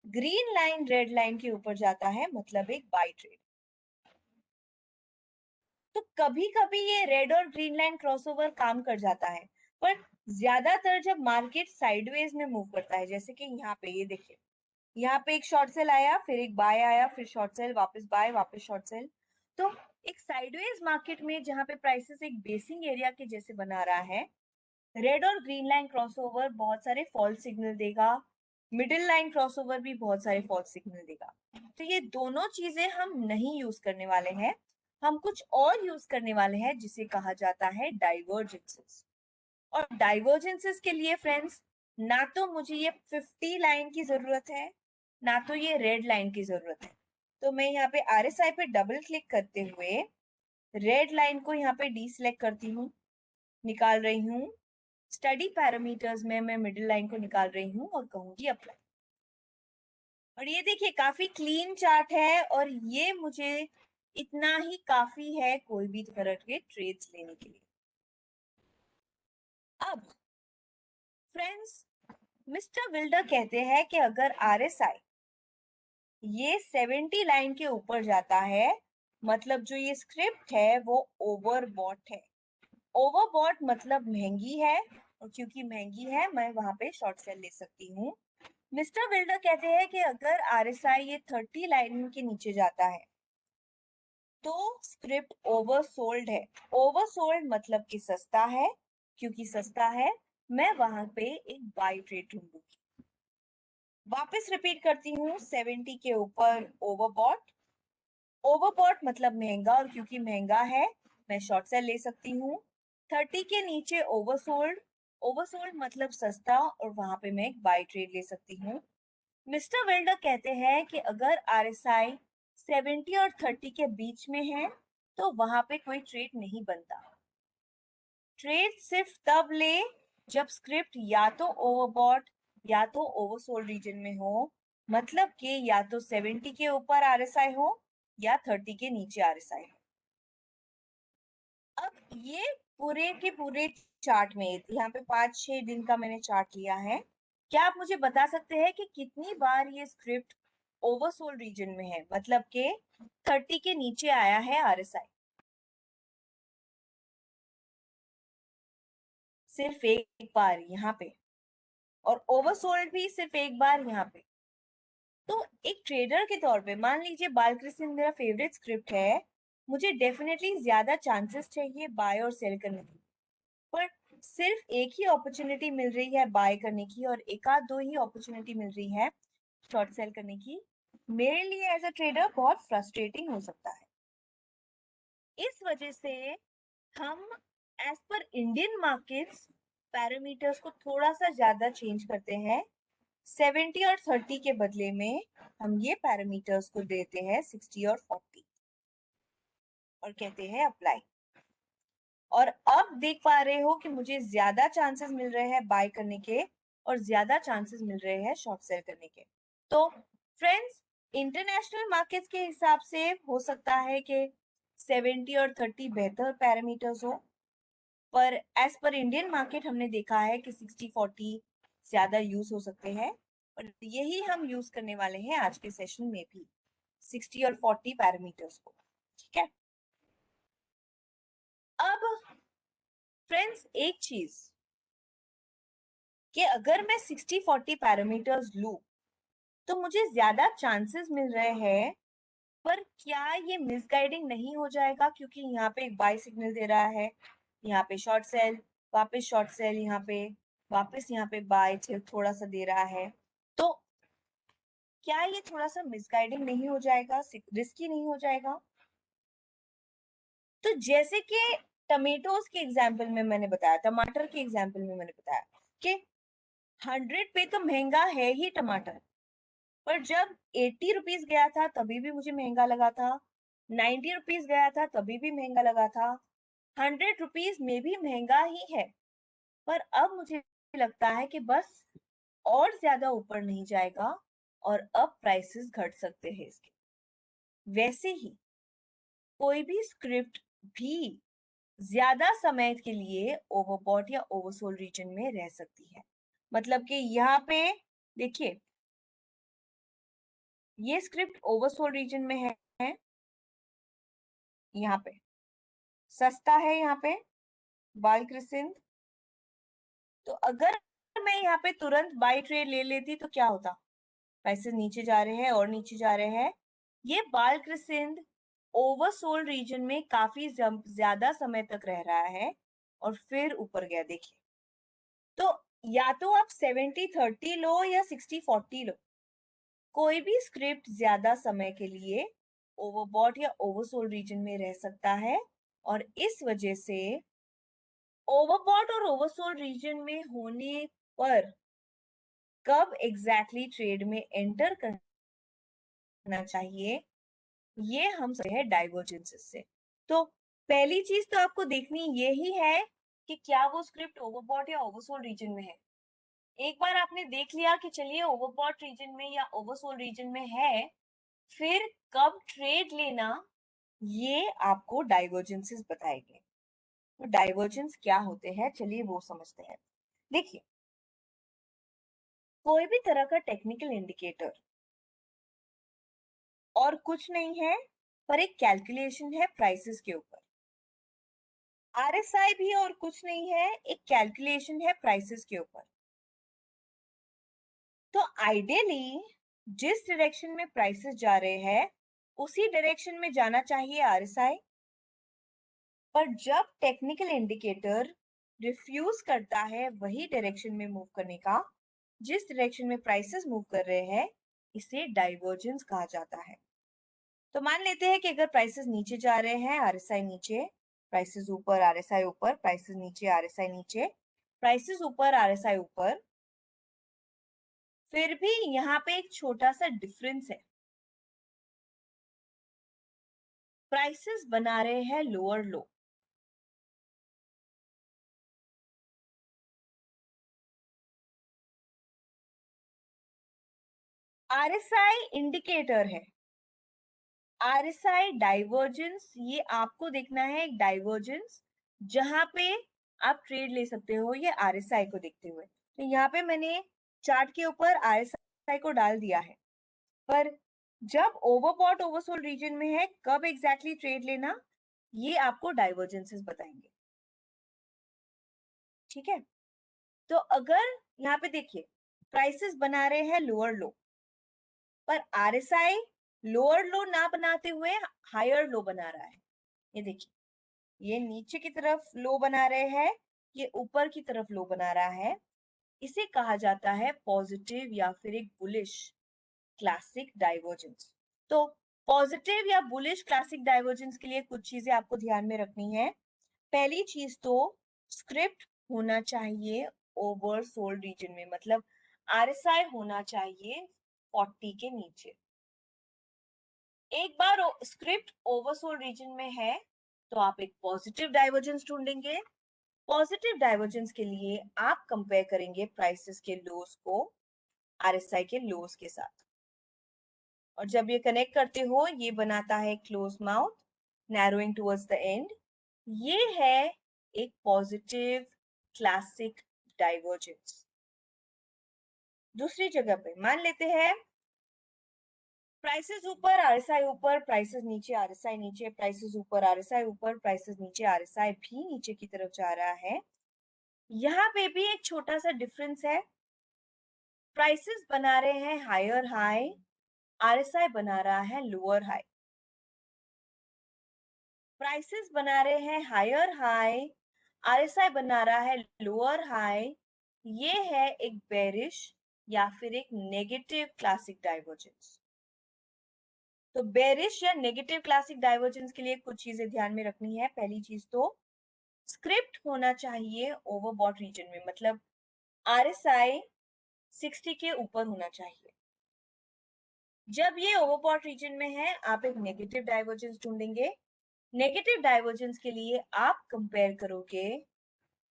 green line red line के ऊपर जाता है मतलब एक बाय ट्रेड। तो कभी कभी ये रेड और ग्रीन लाइन क्रॉसओवर काम कर जाता है, पर ज्यादातर जब मार्केट साइडवेज में मूव करता है, जैसे कि यहाँ पे ये देखिए, यहाँ पे एक शॉर्ट सेल आया, फिर एक बाय आया, फिर शॉर्ट सेल, वापस बाय, वापस शॉर्ट सेल। तो एक साइडवेज मार्केट में जहाँ पे प्राइसेस एक बेसिंग एरिया के जैसे बना रहा है, रेड और ग्रीन लाइन क्रॉसओवर बहुत सारे फॉल्स सिग्नल देगा, मिडिल लाइन क्रॉसओवर भी बहुत सारे फॉल्स सिग्नल देगा। तो ये दोनों चीजें हम नहीं यूज करने वाले हैं, हम कुछ और यूज करने वाले हैं जिसे कहा जाता है डाइवर्जेंसेस। और डाइवर्जेंसेस के लिए फ्रेंड्स, ना तो मुझे ये 50 लाइन की जरूरत है, ना तो ये रेड लाइन की जरूरत है। तो मैं यहाँ पे आरएसआई पे डबल क्लिक करते हुए रेड लाइन को यहाँ पे डी सिलेक्ट करती हूँ, निकाल रही हूँ। स्टडी पैरामीटर्स में मैं मिडिल लाइन को निकाल रही हूँ और कहूंगी अप्लाई। और ये देखिए काफी क्लीन चार्ट है, और ये मुझे इतना ही काफी है कोई भी तरह के ट्रेड्स लेने के लिए। अब फ्रेंड्स, मिस्टर विल्डर कहते हैं कि अगर आरएसआई ये 70 लाइन के ऊपर जाता है, मतलब जो ये स्क्रिप्ट है वो ओवरबॉट है। ओवरबॉट मतलब महंगी है, और क्योंकि महंगी है मैं वहां पे शॉर्ट सेल ले सकती हूँ। मिस्टर बिल्डर कहते हैं कि अगर आरएसआई ये 30 लाइन के नीचे जाता है तो स्क्रिप्ट ओवरसोल्ड है। ओवरसोल्ड मतलब कि सस्ता है, क्योंकि सस्ता है मैं वहां पे एक बाय ट्रेड ढूंढूंगी। वापस रिपीट करती हूँ, 70 के ऊपर ओवरबॉट, ओवरबॉट मतलब महंगा, और क्योंकि महंगा है मैं शॉर्ट सेल ले सकती हूँ। 30 के नीचे ओवरसोल्ड, ओवरसोल्ड मतलब सस्ता, और वहां पे मैं एक बाय ट्रेड ले सकती हूँ। मिस्टर वेल्डर कहते हैं कि अगर आरएसआई 70 और 30 के बीच में है तो वहां पे कोई ट्रेड नहीं बनता। ट्रेड सिर्फ तब ले जब स्क्रिप्ट या तो ओवरबॉट या तो ओवरसोल्ड रीजन में हो, मतलब कि या तो 70 के ऊपर आरएसआई हो या 30 के नीचे आरएसआई हो। अब ये पूरे के पूरे चार्ट में, यहाँ पे 5-6 दिन का मैंने चार्ट लिया है, क्या आप मुझे बता सकते हैं कि कितनी बार ये स्क्रिप्ट ओवरसोल्ड रीजन में है, मतलब के 30 के नीचे आया है आरएसआई? सिर्फ एक बार यहाँ पे, और ओवरसोल्ड भी सिर्फ एक बार यहाँ पे। तो एक ट्रेडर के तौर पे मान लीजिए बालकृष्ण मेरा फेवरेट स्क्रिप्ट है, मुझे डेफिनेटली ज्यादा चांसेस चाहिए बाय और सेल करने की, पर सिर्फ एक ही अपॉर्चुनिटी मिल रही है बाय करने की और एक आध दो ही अपॉर्चुनिटी मिल रही है शॉर्ट सेल करने की, मेरे लिए एज अ ट्रेडर बहुत फ्रस्ट्रेटिंग हो सकता है। इस वजह से हम as per Indian markets parameters को थोड़ा सा ज्यादा चेंज करते हैं। 70 और 30 के बदले में हम ये पैरामीटर्स को देते हैं 60 और 40, और कहते हैं अप्लाई। और अब देख पा रहे हो कि मुझे ज्यादा चांसेस मिल रहे हैं बाय करने के, और ज्यादा चांसेस मिल रहे हैं शॉर्ट सेल करने के। तो फ्रेंड्स, इंटरनेशनल मार्केट्स के हिसाब से हो सकता है कि 70 और 30 बेहतर पैरामीटर्स हो, पर एज पर इंडियन मार्केट हमने देखा है कि 60-40 ज्यादा यूज हो सकते हैं, और यही हम यूज करने वाले हैं आज के सेशन में भी, 60 और 40 पैरामीटर्स को। ठीक है। अब फ्रेंड्स, एक चीज कि अगर मैं 60-40 पैरामीटर्स लूं तो मुझे ज्यादा चांसेस मिल रहे हैं, पर क्या ये मिसगाइडिंग नहीं हो जाएगा, क्योंकि यहाँ पे एक बाय सिग्नल दे रहा है, यहाँ पे शॉर्ट सेल, वापस शॉर्ट सेल, यहाँ पे वापस यहाँ पे बाय थोड़ा सा दे रहा है। तो क्या ये थोड़ा सा मिसगाइडिंग नहीं हो जाएगा, रिस्की नहीं हो जाएगा? तो जैसे कि टमेटोज के एग्जाम्पल में मैंने बताया, टमाटर के एग्जाम्पल में मैंने बताया कि 100 पे तो महंगा है ही टमाटर, पर जब 80 रुपीज गया था तभी भी मुझे महंगा लगा था, 90 रुपीज गया था तभी भी महंगा लगा था, 100 रुपीज में भी महंगा ही है। पर अब मुझे लगता है कि बस और ज्यादा ऊपर नहीं जाएगा और अब प्राइसेस घट सकते हैं इसके। वैसे ही कोई भी स्क्रिप्ट भी ज्यादा समय के लिए ओवरबॉट या ओवरसोल्ड रीजन में रह सकती है। मतलब कि यहाँ पे देखिए, ये स्क्रिप्ट ओवरसोल्ड रीजन में है, यहाँ पे सस्ता है, यहाँ पे बाल कृसिंद। तो अगर मैं यहाँ पे तुरंत बाई ट्रेड ले लेती तो क्या होता, प्राइसेस नीचे जा रहे हैं और नीचे जा रहे हैं। ये बाल कृसिंद ओवरसोल्ड रीजन में काफी ज्यादा समय तक रह रहा है और फिर ऊपर गया। देखिए, तो या तो आप 70-30 लो या 60-40 लो, कोई भी स्क्रिप्ट ज्यादा समय के लिए ओवरबॉट या ओवरसोल्ड रीजन में रह सकता है। और इस वजह से ओवरबॉट और ओवरसोल्ड रीजन में होने पर कब एग्जैक्टली ट्रेड में एंटर करना चाहिए, ये हम समझते हैं डाइवर्जेंसेस से। तो पहली चीज तो आपको देखनी यही है कि क्या वो स्क्रिप्ट ओवरबॉट या ओवरसोल्ड रीजन में है। एक बार आपने देख लिया कि चलिए ओवरबॉट रीजन में या ओवरसोल्ड रीजन में है, फिर कब ट्रेड लेना ये आपको डाइवर्जेंसेस बताएंगे। तो डाइवर्जेंस क्या होते हैं, चलिए वो समझते हैं। देखिए, कोई भी तरह का टेक्निकल इंडिकेटर और कुछ नहीं है पर एक कैलकुलेशन है प्राइसेस के ऊपर। आरएसआई भी और कुछ नहीं है, एक कैलकुलेशन है प्राइसेस के ऊपर। तो आइडियली जिस डायरेक्शन में प्राइसेस जा रहे हैं उसी डायरेक्शन में जाना चाहिए आरएसआई। पर जब टेक्निकल इंडिकेटर रिफ्यूज करता है वही डायरेक्शन में मूव करने का जिस डायरेक्शन में प्राइसेस मूव कर रहे हैं, इसे डाइवर्जेंस कहा जाता है। तो मान लेते हैं कि अगर प्राइसेस नीचे जा रहे हैं, आरएसआई नीचे, प्राइसेस ऊपर, आरएसआई ऊपर, प्राइसेस नीचे, आरएसआई नीचे, प्राइसेस ऊपर, आरएसआई ऊपर, फिर भी यहाँ पे एक छोटा सा डिफरेंस है, प्राइसेस बना रहे हैं लोअर लो। आरएसआई इंडिकेटर है, आरएसआई डाइवर्जेंस, ये आपको देखना है एक डाइवर्जेंस जहां पे आप ट्रेड ले सकते हो ये आरएसआई को देखते हुए। तो यहाँ पे मैंने चार्ट के ऊपर आरएसआई को डाल दिया है। पर जब ओवरबॉट ओवरसोल्ड रीजन में है कब एग्जैक्टली ट्रेड लेना, ये आपको डाइवर्जेंसेस बताएंगे। ठीक है, तो अगर यहाँ पे देखिए प्राइसेस बना रहे हैं लोअर लो, पर आरएसआई लोअर लो ना बनाते हुए हायर लो बना रहा है। ये देखिए, ये नीचे की तरफ लो बना रहे हैं, ये ऊपर की तरफ लो बना रहा है। इसे कहा जाता है पॉजिटिव या फिर एक बुलिश क्लासिक डाइवर्जेंस। तो पॉजिटिव या बुलिश क्लासिक डाइवर्जेंस के लिए कुछ चीजें आपको ध्यान में रखनी है। पहली चीज तो स्क्रिप्ट होना चाहिए ओवरसोल्ड रीजन में, मतलब आरएसआई होना चाहिए 40 के नीचे। एक बार स्क्रिप्ट ओवरसोल्ड रीजन में है तो आप एक पॉजिटिव डाइवर्जेंस ढूंढेंगे। पॉजिटिव डाइवर्जेंस के लिए आप कंपेयर करेंगे प्राइसेस के लोस को आरएसआई के लोस के साथ, और जब ये कनेक्ट करते हो ये बनाता है close mouth narrowing towards the end. ये है एक पॉजिटिव क्लासिक डाइवर्जेंस। दूसरी जगह पे मान लेते हैं प्राइसेस ऊपर, आरएसआई ऊपर, प्राइसेस नीचे, आरएसआई नीचे, प्राइसेस ऊपर, आरएसआई ऊपर, प्राइसेस नीचे, आरएसआई भी नीचे की तरफ जा रहा है। यहाँ पे भी एक छोटा सा डिफरेंस है, प्राइसेस बना रहे हैं हायर हाई, आरएसआई बना रहा है लोअर हाई। प्राइसेस बना रहे हैं हायर हाई, आरएसआई बना रहा है लोअर हाई। ये है एक बेरिश या फिर एक नेगेटिव क्लासिक डाइवर्जेंस। तो बेरिश या नेगेटिव क्लासिक डाइवर्जेंस के लिए कुछ चीजें ध्यान में रखनी है। पहली चीज तो स्क्रिप्ट होना चाहिए ओवरबॉट रीजन में, मतलब RSI 60 के ऊपर होना चाहिए। जब ये ओवरबॉट रीजन में है, आप एक नेगेटिव डाइवर्जेंस ढूंढेंगे। नेगेटिव डाइवर्जेंस के लिए आप कंपेयर करोगे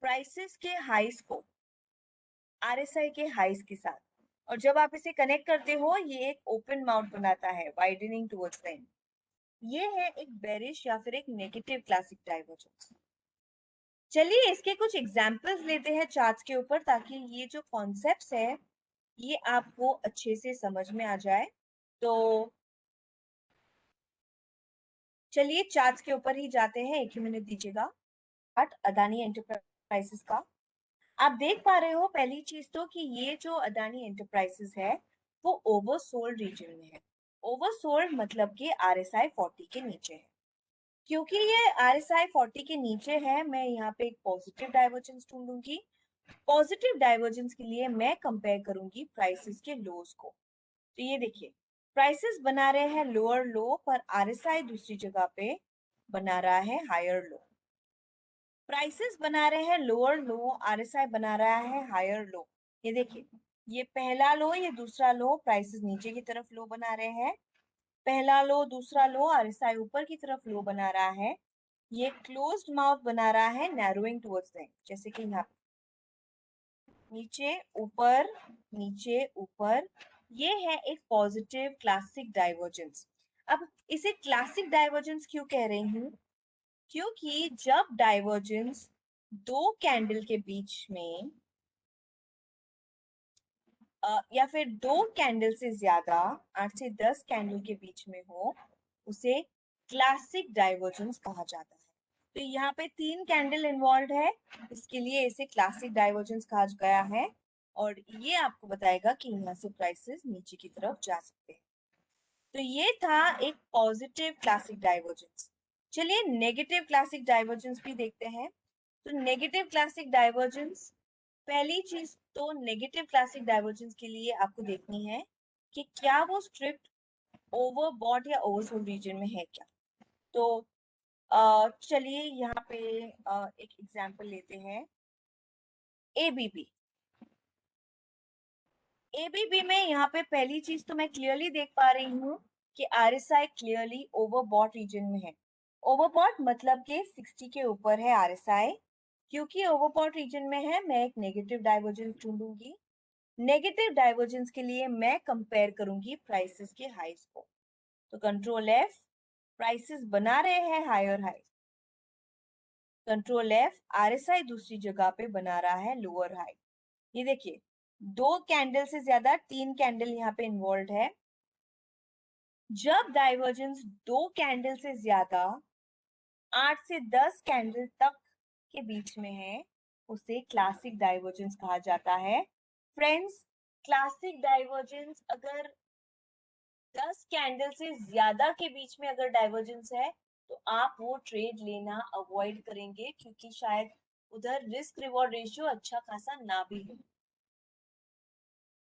प्राइसेस के हाइस को RSI के हाइस के साथ, और जब आप इसे कनेक्ट करते हो ये एक ओपन माउथ बनाता है, वाइडनिंग टुवर्ड्स द एंड। ये है एक बेरिश या फिर एक नेगेटिव क्लासिक डाइवर्जेंस। चलिए इसके कुछ एग्जांपल्स लेते हैं चार्ट्स के ऊपर, ताकि ये जो कॉन्सेप्ट्स है ये आपको अच्छे से समझ में आ जाए। तो चलिए चार्ट्स के ऊपर ही जाते हैं, एक ही मिनट दीजिएगा। अदानी एंटरप्राइजेस का आप देख पा रहे हो। पहली चीज तो कि ये जो अदानी एंटरप्राइजेस है वो ओवरसोल्ड रीजन में है। ओवरसोल्ड मतलब कि RSI 40 के नीचे है। क्योंकि ये RSI 40 के नीचे है, मैं यहाँ पे एक पॉजिटिव डाइवर्जेंस ढूंढूंगी। पॉजिटिव डाइवर्जेंस के लिए मैं कंपेयर करूंगी प्राइसेस के लोज को। तो ये देखिए प्राइसेस बना रहे हैं लोअर लो, पर RSI दूसरी जगह पे बना रहा है हायर लो। प्राइसेस बना रहे हैं लोअर लो, RSI बना रहा है हायर लो। ये देखिए ये पहला लो, ये दूसरा लो, प्राइसेस नीचे की तरफ लो बना रहे हैं। पहला लो दूसरा लो, RSI ऊपर की तरफ लो बना रहा है। ये क्लोज्ड माउथ बना रहा है, नैरोइंग टुवर्ड्स द एंड, जैसे कि यहाँ नीचे ऊपर नीचे ऊपर। ये है एक पॉजिटिव क्लासिक डाइवर्जेंस। अब इसे क्लासिक डाइवर्जेंस क्यों कह रही हूँ? क्योंकि जब डाइवर्जेंस दो कैंडल के बीच में या फिर दो कैंडल से ज्यादा 8 से 10 कैंडल के बीच में हो, उसे क्लासिक डाइवर्जेंस कहा जाता है। तो यहाँ पे 3 कैंडल इन्वॉल्व है, इसके लिए इसे क्लासिक डाइवर्जेंस कहा गया है। और ये आपको बताएगा कि यहाँ से प्राइसेस नीचे की तरफ जा सकते हैं। तो ये था एक पॉजिटिव क्लासिक डाइवर्जेंस। चलिए नेगेटिव क्लासिक डाइवर्जेंस भी देखते हैं। तो नेगेटिव क्लासिक डाइवर्जेंस, पहली चीज तो नेगेटिव क्लासिक डाइवर्जेंस के लिए आपको देखनी है कि क्या वो स्ट्रिप्ट ओवरबॉट या ओवरसोल्ड रीजन में है क्या। तो चलिए यहाँ पे एक एग्जांपल लेते हैं। ABB। ABB में यहाँ पे पहली चीज तो मैं क्लियरली देख पा रही हूँ कि RSI क्लियरली ओवरबॉट रीजन में है। ओवरबॉट मतलब कि 60 के ऊपर है RSI। क्योंकि ओवरबॉट रीजन में है, मैं एक नेगेटिव डाइवर्जेंस ढूंढूंगी। नेगेटिव डाइवर्जेंस के लिए मैं कंपेयर करूंगी प्राइसेस के हाइस को। तो कंट्रोल F, प्राइसेस बना रहे हैं higher high. Control F, RSI दूसरी जगह पे बना रहा है लोअर हाई। ये देखिए दो कैंडल से ज्यादा 3 कैंडल यहाँ पे इन्वॉल्व है। जब डाइवर्जेंस दो कैंडल से ज्यादा 8 से 10 कैंडल तक के बीच में है, उसे क्लासिक डाइवर्जेंस कहा जाता है। फ्रेंड्स, क्लासिक डाइवर्जेंस अगर 10 कैंडल से ज्यादा के बीच में अगर डाइवर्जेंस है, तो आप वो ट्रेड लेना अवॉइड करेंगे, क्योंकि शायद उधर रिस्क रिवॉर्ड रेशियो अच्छा खासा ना भी हो।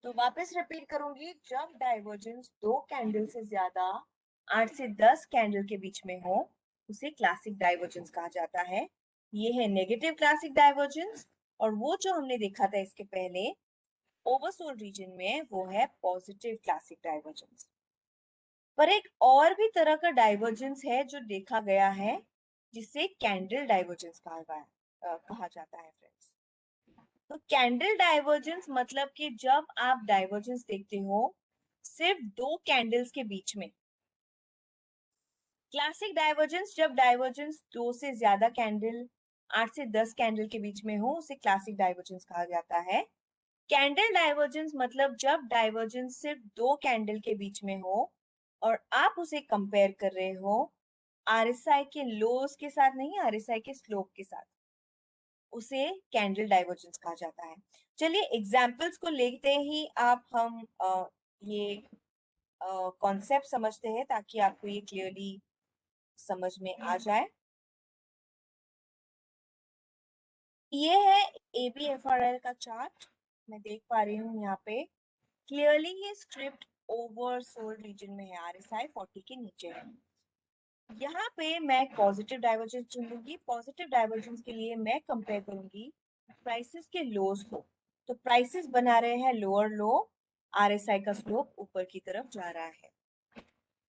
तो वापस रिपीट करूंगी, जब डाइवर्जेंस दो कैंडल से ज्यादा 8 से 10 कैंडल के बीच में हो, उसे क्लासिक डाइवर्जेंस कहा जाता है। ये है नेगेटिव क्लासिक डाइवर्जेंस। और वो जो हमने देखा था इसके पहले ओवरसोल्ड रीजन में, वो है पॉजिटिव क्लासिक डाइवर्जेंस। पर एक और भी तरह का डाइवर्जेंस है जो देखा गया है, जिसे कैंडल डाइवर्जेंस कहा जाता है फ्रेंड्स। तो कैंडल डाइवर्जेंस मतलब कि जब आप डाइवर्जेंस देखते हो सिर्फ दो कैंडल्स के बीच में। क्लासिक डाइवर्जेंस, जब डाइवर्जेंस दो से ज्यादा कैंडल 8 से 10 कैंडल के बीच में हो, उसे क्लासिक डाइवर्जेंस कहा जाता है। कैंडल डाइवर्जेंस मतलब जब डाइवर्जेंस सिर्फ दो कैंडल के बीच में हो और आप उसे कंपेयर कर रहे हो RSI के लोज के साथ, नहीं RSI के स्लोप के साथ, उसे कैंडल डाइवर्जेंस कहा जाता है। चलिए एग्जाम्पल्स को लेते ही आप हम ये कॉन्सेप्ट समझते हैं, ताकि आपको ये क्लियरली समझ में आ जाए। ये है ABFRL का चार्ट, मैं देख पा रही हूँ यहाँ पे क्लियरली ये स्क्रिप्ट ओवरसोल्ड रीजन में है, RSI 40 के नीचे है। यहाँ पे मैं पॉजिटिव डाइवर्जेंस चुनूंगी। पॉजिटिव डाइवर्जेंस के लिए मैं कंपेयर करूंगी प्राइसेस के लोज को। तो प्राइसेस बना रहे हैं लोअर लो, RSI का स्लोप ऊपर की तरफ जा रहा है।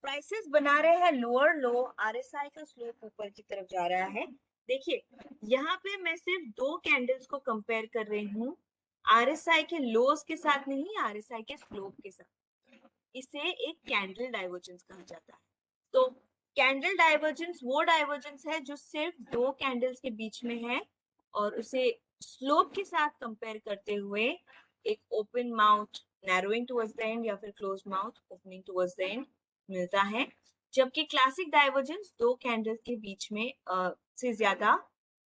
प्राइसेस बना रहे हैं लोअर लो, RSI का स्लोप ऊपर की तरफ जा रहा है। देखिए यहाँ पे मैं सिर्फ दो कैंडल्स को कंपेयर कर रही हूँ, RSI के लोज के साथ नहीं, RSI के स्लोप के साथ। इसे एक कैंडल डाइवर्जेंस कहा जाता है। तो कैंडल डाइवर्जेंस वो डाइवर्जेंस है जो सिर्फ दो कैंडल्स के बीच में है और उसे स्लोप के साथ कंपेयर करते हुए एक open mouth narrowing towards the and या फिर close mouth opening towards the and मिलता है। जबकि क्लासिक डाइवर्जेंस दो कैंडल के बीच में से ज्यादा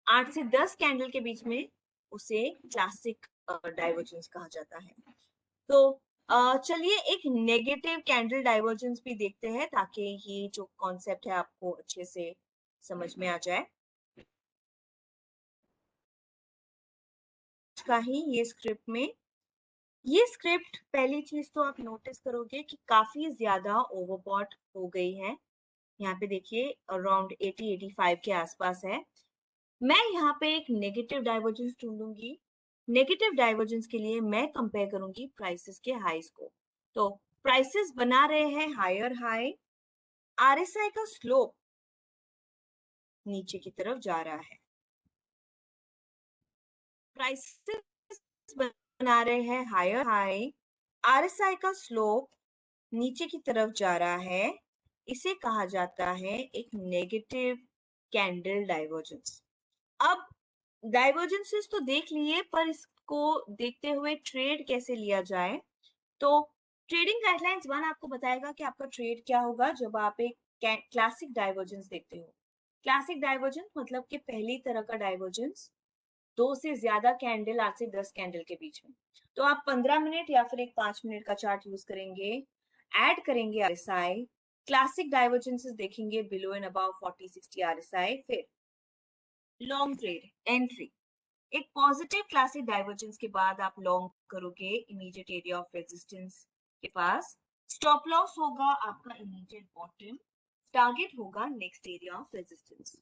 8 से 10 कैंडल के बीच में उसे क्लासिक डाइवर्जेंस कहा जाता है। तो चलिए एक नेगेटिव कैंडल डाइवर्जेंस भी देखते हैं ताकि ये जो कॉन्सेप्ट है आपको अच्छे से समझ में आ जाए। का ही ये स्क्रिप्ट में, ये स्क्रिप्ट पहली चीज तो आप नोटिस करोगे कि काफी ज्यादा ओवरबॉट हो गई है। यहाँ पे देखिए अराउंड 80-85 के आसपास है। मैं यहाँ पे एक नेगेटिव डाइवर्जेंस ढूंढूंगी। नेगेटिव डाइवर्जेंस के लिए मैं कंपेयर करूंगी प्राइसेस के हाईज को। तो प्राइसेस बना रहे हैं हायर हाई, RSI का स्लोप नीचे की तरफ जा रहा है। प्राइसेस बना रहे हैं हायर हाई, RSI का स्लोप नीचे की तरफ जा रहा है। इसे कहा जाता है एक नेगेटिव कैंडल डाइवर्जेंस। अब डाइवर्जेंसेस तो देख लिए, पर इसको देखते हुए ट्रेड कैसे लिया जाए। तो ट्रेडिंग गाइडलाइंस 1 आपको बताएगा कि आपका ट्रेड क्या होगा जब आप एक क्लासिक डाइवर्जेंस देखते हो। क्लासिक डाइवर्जेंस मतलब कि पहली तरह का डाइवर्जेंस, दो से ज्यादा कैंडल, 8 से 10 कैंडल के बीच में। तो आप 15 मिनट या फिर एक 5 मिनट का चार्ट यूज करेंगे, ऐड करेंगे RSI, क्लासिक डाइवर्जेंसेस देखेंगे बिलो एंड अबव 40-60 RSI, फिर लॉन्ग ट्रेड एंट्री। एक पॉजिटिव क्लासिक डाइवर्जेंस के बाद आप लॉन्ग करोगे इमीडिएट एरिया ऑफ रेजिस्टेंस के पास। स्टॉप लॉस होगा आपका इमीडिएट बॉटम, टारगेट होगा next area of resistance.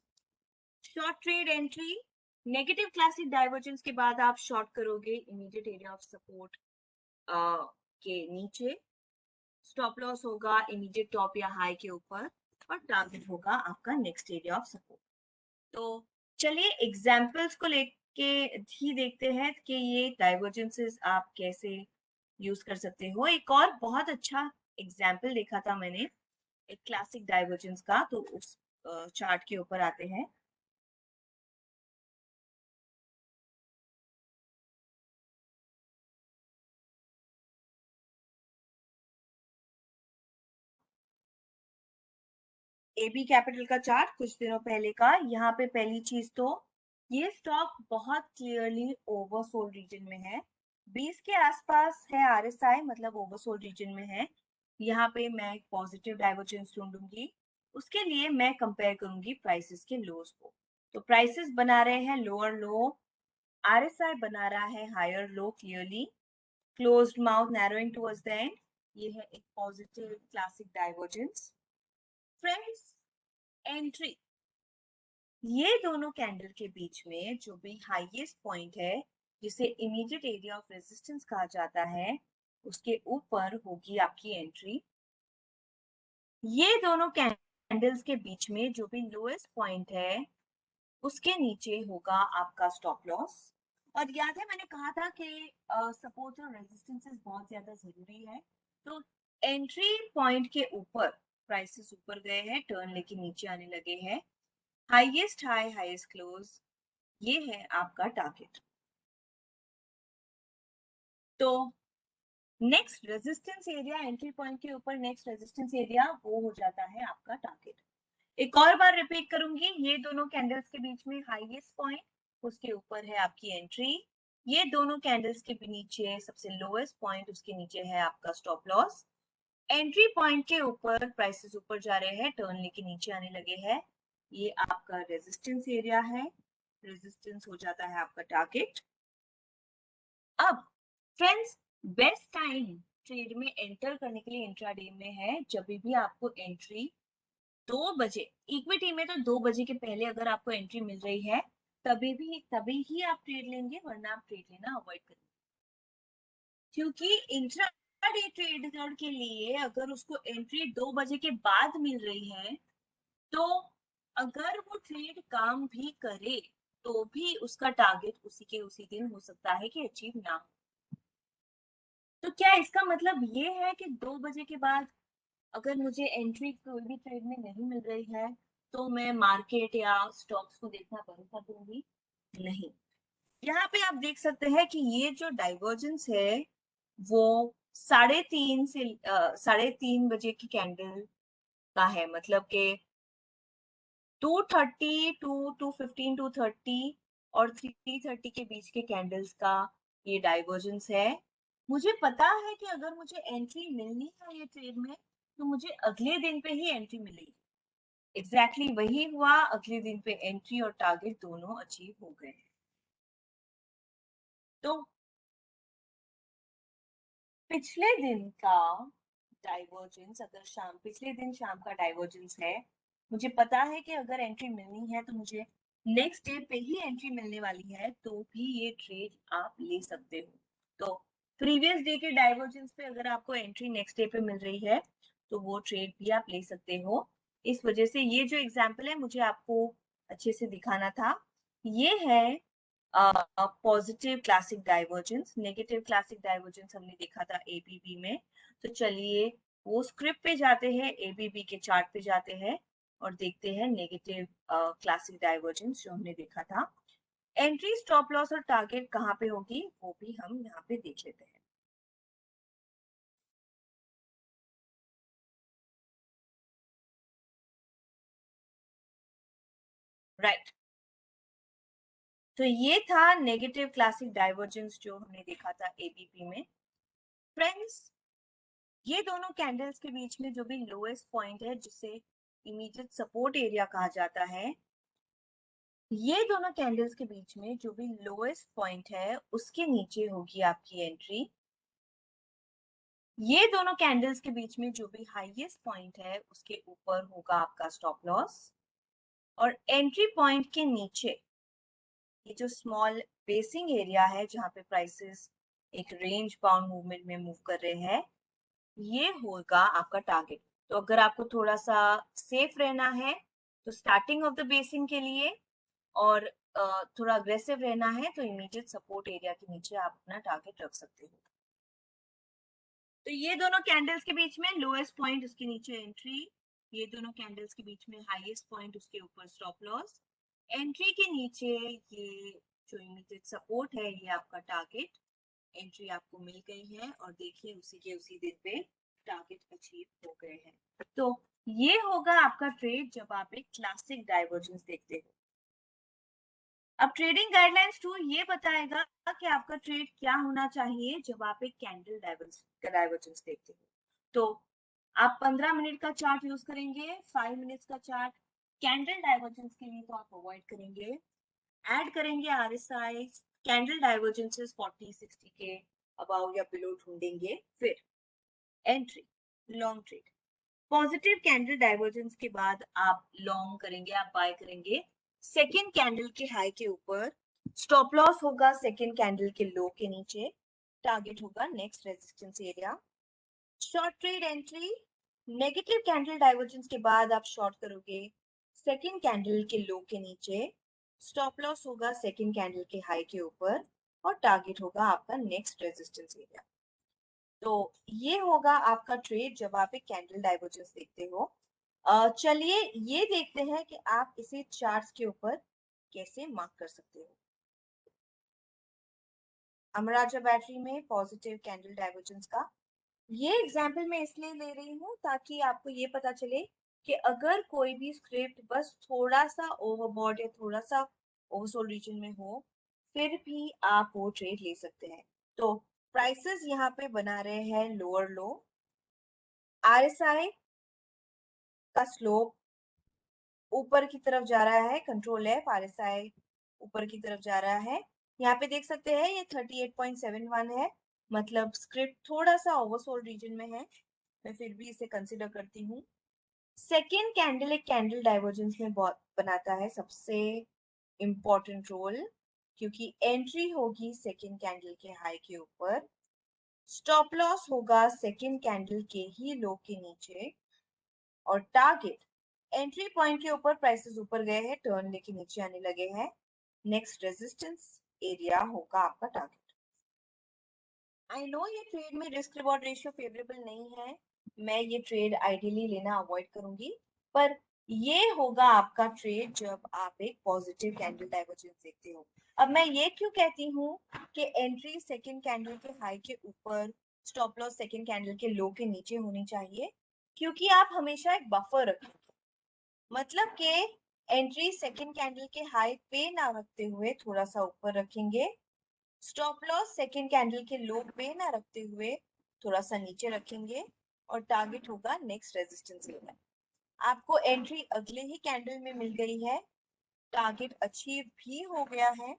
Short trade entry, negative classic divergence के बाद आप शॉर्ट करोगे इमीडिएट एरिया ऑफ सपोर्ट के नीचे। स्टॉप लॉस होगा इमीडिएट टॉप या हाई के ऊपर और टारगेट होगा आपका नेक्स्ट एरिया ऑफ सपोर्ट। तो चलिए एग्जाम्पल्स को लेके ही देखते हैं कि ये डाइवर्जेंसेस आप कैसे यूज कर सकते हो। एक और बहुत अच्छा एग्जाम्पल देखा था मैंने एक क्लासिक डाइवर्जेंस का, तो उस चार्ट के ऊपर आते हैं। AB कैपिटल का चार्ट कुछ दिनों पहले का। यहाँ पे पहली चीज तो ये स्टॉक बहुत क्लियरली ओवरसोल्ड रीजन में है, 20 के आसपास है RSI, मतलब ओवरसोल्ड रीजन में है। यहाँ पे मैं एक पॉजिटिव डाइवर्जेंस ढूंढूंगी, उसके लिए मैं कंपेयर करूंगी प्राइसेस के लोज को। तो प्राइसेस बना रहे हैं लोअर लो, RSI बना रहा है higher low clearly, closed mouth narrowing towards the end. ये है एक positive classic divergence. Friends, entry, ये दोनों कैंडल के बीच में जो भी हाईएस्ट पॉइंट है जिसे इमीडिएट एरिया ऑफ रेजिस्टेंस कहा जाता है, उसके ऊपर होगी आपकी एंट्री। ये दोनों कैंडल्स के बीच में जो भी लोएस्ट पॉइंट है उसके नीचे होगा आपका स्टॉप लॉस। और याद है मैंने कहा था कि सपोर्ट और रेजिस्टेंसेस बहुत ज्यादा जरूरी है। तो एंट्री पॉइंट के ऊपर प्राइसेस ऊपर गए हैं, टर्न लेके नीचे आने लगे हैं, हाईएस्ट हाई हाईएस्ट क्लोज, ये है आपका टारगेट। तो next resistance area, entry point के ऊपर नेक्स्ट रेजिस्टेंस एरिया वो हो जाता है आपका टारगेट। एक और बार रिपीट करूंगी, ये दोनों कैंडल्स के बीच में हाईएस्ट पॉइंट, उसके ऊपर है आपकी एंट्री। ये दोनों कैंडल्स के नीचे सबसे लोएस्ट पॉइंट, उसके नीचे है आपका स्टॉप लॉस। एंट्री पॉइंट के ऊपर प्राइसेस ऊपर जा रहे हैं, टर्न लेके नीचे आने लगे हैं, ये आपका रेजिस्टेंस एरिया है, रेजिस्टेंस हो जाता है आपका टारगेट। अब फ्रेंड्स, बेस्ट टाइम ट्रेड में एंटर करने के लिए इंट्राडे में है जब भी आपको एंट्री 2 बजे, इक्विटी में तो 2 बजे के पहले अगर आपको एंट्री मिल रही है तभी ही आप ट्रेड लेंगे, वरना आप ट्रेड लेना अवॉइड करेंगे। क्योंकि इंट्राडे ट्रेडर के लिए अगर उसको एंट्री 2 बजे के बाद मिल रही है तो अगर वो ट्रेड काम भी करे तो भी उसका टारगेट उसी दिन हो सकता है कि अचीव ना हो। तो क्या इसका मतलब ये है कि 2 बजे के बाद अगर मुझे एंट्री कोई भी ट्रेड में नहीं मिल रही है तो मैं मार्केट या स्टॉक्स को देखना बंद कर दूंगी? नहीं। यहाँ पे आप देख सकते हैं कि ये जो डाइवर्जेंस है वो 3:30 से 3:30 की कैंडल का है, मतलब कि 2:30 टू 2:15 2:30 और 3:30 के बीच के कैंडल्स का ये डाइवर्जेंस है। मुझे पता है कि अगर मुझे एंट्री मिलनी है ये ट्रेड में तो मुझे अगले दिन पे ही एंट्री मिलेगी। एग्जैक्टली वही हुआ, अगले दिन पे एंट्री और टारगेट दोनों अचीव हो गए। तो पिछले दिन का डाइवर्जेंस, अगर पिछले दिन शाम का डाइवर्जेंस है, मुझे पता है कि अगर एंट्री मिलनी है तो मुझे नेक्स्ट डे पे ही एंट्री मिलने वाली है, तो भी ये ट्रेड आप ले सकते हो। तो प्रीवियस डे के डाइवर्जेंस पे अगर आपको एंट्री नेक्स्ट डे पे मिल रही है तो वो ट्रेड भी आप ले सकते हो। इस वजह से ये जो एग्जाम्पल है मुझे आपको अच्छे से दिखाना था। ये है positive classic divergence. Negative classic divergence हमने देखा था एबीबी में। तो चलिए वो स्क्रिप्ट पे जाते हैं, एबीबी के चार्ट पे जाते हैं और देखते हैं नेगेटिव क्लासिक डाइवर्जेंस जो हमने देखा था। एंट्री, स्टॉप लॉस और टारगेट कहाँ पे होगी वो भी हम यहाँ पे देख लेते हैं। राइट, तो ये था नेगेटिव क्लासिक डाइवर्जेंस जो हमने देखा था एबीपी में। फ्रेंड्स, ये दोनों कैंडल्स के बीच में जो भी लोएस्ट पॉइंट है जिसे इमीडिएट सपोर्ट एरिया कहा जाता है, ये दोनों कैंडल्स के बीच में जो भी लोएस्ट पॉइंट है उसके नीचे होगी आपकी एंट्री। ये दोनों कैंडल्स के बीच में जो भी हाईएस्ट पॉइंट है उसके ऊपर होगा आपका स्टॉप लॉस। और एंट्री पॉइंट के नीचे ये जो स्मॉल बेसिंग एरिया है जहां पे प्राइसेस एक रेंज बाउंड मूवमेंट में मूव कर रहे हैं, ये होगा आपका टारगेट। तो अगर आपको थोड़ा सा सेफ रहना है तो स्टार्टिंग ऑफ द बेसिंग के लिए, और थोड़ा अग्रेसिव रहना है तो इमीडिएट सपोर्ट एरिया के नीचे आप अपना टारगेट रख सकते हो। तो ये दोनों कैंडल्स के बीच में लोएस्ट पॉइंट, उसके नीचे एंट्री। ये दोनों कैंडल्स के बीच में हाईएस्ट पॉइंट, उसके ऊपर स्टॉप लॉस। एंट्री के नीचे ये जो इमीडिएट सपोर्ट है ये आपका टारगेट। एंट्री आपको मिल गई है और देखिए उसी दिन पे टारगेट अचीव हो गए हैं। तो ये होगा आपका ट्रेड जब आप एक क्लासिक डाइवर्जेंस देखते हो। अब ट्रेडिंग गाइडलाइंस 2 ये बताएगा कि आपका ट्रेड क्या होना चाहिए जब आप एक कैंडल डाइवर्जेंस देखते हो। तो आप 15 मिनट का चार्ट यूज करेंगे, 5 मिनट्स का चार्ट कैंडल डाइवर्जेंस के लिए तो आप अवॉइड करेंगे। ऐड करेंगे आरएसआई, कैंडल डाइवर्जेंसेस 40-60 के अबाव या बिलो ढूंढेंगे। फिर entry, long trade. Positive candle divergence के बाद आप लॉन्ग करेंगे, आप बाय करेंगे सेकेंड कैंडल के हाई के ऊपर। स्टॉप लॉस होगा सेकेंड कैंडल के लो के नीचे, टारगेट होगा next resistance area. Short trade entry, negative candle divergence के बाद आप शॉर्ट करोगे सेकेंड कैंडल के लो के नीचे। स्टॉप लॉस होगा सेकेंड कैंडल के हाई के ऊपर और टारगेट होगा आपका नेक्स्ट रेजिस्टेंस एरिया। तो ये होगा आपका ट्रेड जब आप एक कैंडल डाइवर्जेंस देखते हो। चलिए ये देखते हैं कि आप इसे चार्ट्स के ऊपर कैसे मार्क कर सकते हो। अमराजा बैटरी में पॉजिटिव कैंडल डाइवर्जेंस का ये एग्जाम्पल मैं इसलिए ले रही हूँ ताकि आपको ये पता चले कि अगर कोई भी स्क्रिप्ट बस थोड़ा सा ओवरबॉट या थोड़ा सा ओवरसोल्ड रीजन में हो फिर भी आप वो ट्रेड ले सकते हैं। तो प्राइसेस यहाँ पे बना रहे हैं लोअर लो। आरएसआई का स्लोप ऊपर की तरफ जा रहा है, कंट्रोल एफ, आरएसआई ऊपर की तरफ जा रहा है। यहाँ पे देख सकते हैं ये 38.71 है, मतलब स्क्रिप्ट थोड़ा सा ओवरसोल्ड रीजन में है, मैं फिर भी इसे कंसिडर करती हूँ। सेकेंड कैंडल एक कैंडल डाइवर्जेंस में बहुत बनाता है सबसे इंपॉर्टेंट रोल, क्योंकि एंट्री होगी सेकेंड कैंडल के हाई के ऊपर, स्टॉप लॉस होगा सेकेंड कैंडल के ही लो के नीचे, और टारगेट एंट्री पॉइंट के ऊपर प्राइसेस ऊपर गए हैं, टर्न लेके नीचे आने लगे हैं, नेक्स्ट रेजिस्टेंस एरिया होगा आपका टारगेट। आई नो ये ट्रेड में रिस्क रिवॉर्ड रेशियो फेवरेबल नहीं है, मैं ये ट्रेड आइडियली लेना अवॉइड करूंगी, पर ये होगा आपका ट्रेड जब आप एक पॉजिटिव कैंडल डाइवर्जेंस देखते हो। अब मैं ये क्यों कहती हूँ कि एंट्री सेकंड कैंडल के हाई के ऊपर, स्टॉप लॉस सेकंड कैंडल के लो के नीचे होनी चाहिए, क्योंकि आप हमेशा एक बफर रखेंगे, मतलब कि एंट्री सेकंड कैंडल के हाई पे ना रखते हुए थोड़ा सा ऊपर रखेंगे, स्टॉप लॉस सेकंड कैंडल के लो पे ना रखते हुए थोड़ा सा नीचे रखेंगे, और टारगेट होगा नेक्स्ट रेजिस्टेंस लेवल। आपको एंट्री अगले ही कैंडल में मिल गई है, टारगेट अचीव भी हो गया है,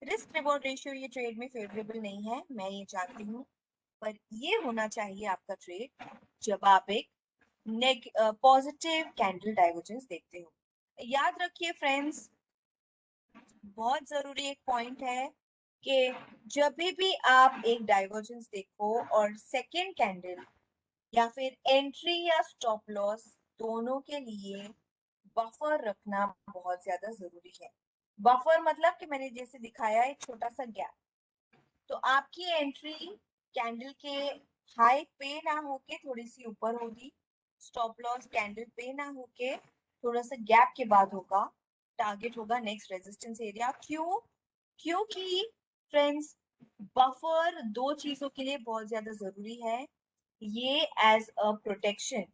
रिस्क रिवॉर्ड रेशियो ये ट्रेड में फेवरेबल नहीं है, मैं ये जानती हूँ, पर ये होना चाहिए आपका ट्रेड जब आप एक पॉजिटिव कैंडल डाइवर्जेंस देखते हो। याद रखिए फ्रेंड्स, बहुत जरूरी एक पॉइंट है कि जब भी आप एक डाइवर्जेंस देखो और सेकेंड कैंडल या फिर एंट्री या स्टॉप लॉस दोनों के लिए बफर रखना बहुत ज्यादा जरूरी है। बफर मतलब कि मैंने जैसे दिखाया एक छोटा सा गैप, तो आपकी एंट्री कैंडल के हाई पे ना होके थोड़ी सी ऊपर होगी, स्टॉप लॉस कैंडल पे ना होके थोड़ा सा गैप के बाद होगा, टारगेट होगा नेक्स्ट रेजिस्टेंस एरिया। क्यों? क्योंकि फ्रेंड्स, बफर दो चीजों के लिए बहुत ज्यादा जरूरी है। ये एज अ प्रोटेक्शन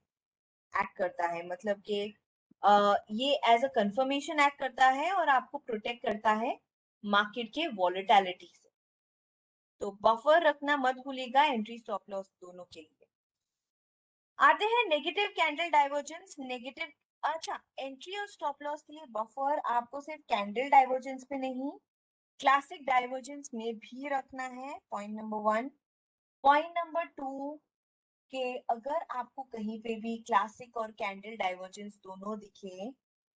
एक्ट करता है, मतलब कि ये एज अ कंफर्मेशन एक्ट करता है और आपको प्रोटेक्ट करता है मार्केट के वॉलेटिलिटी से। तो बफर रखना मत भूलिएगा एंट्री स्टॉप लॉस दोनों के लिए। आते हैं नेगेटिव कैंडल डाइवर्जेंस। नेगेटिव, अच्छा, एंट्री और स्टॉप लॉस के लिए बफर आपको सिर्फ कैंडल डाइवर्जेंस में नहीं, क्लासिक डाइवर्जेंस में भी रखना है, पॉइंट नंबर 1। पॉइंट नंबर 2 के अगर आपको कहीं पे भी क्लासिक और कैंडल डाइवर्जेंस दोनों दिखे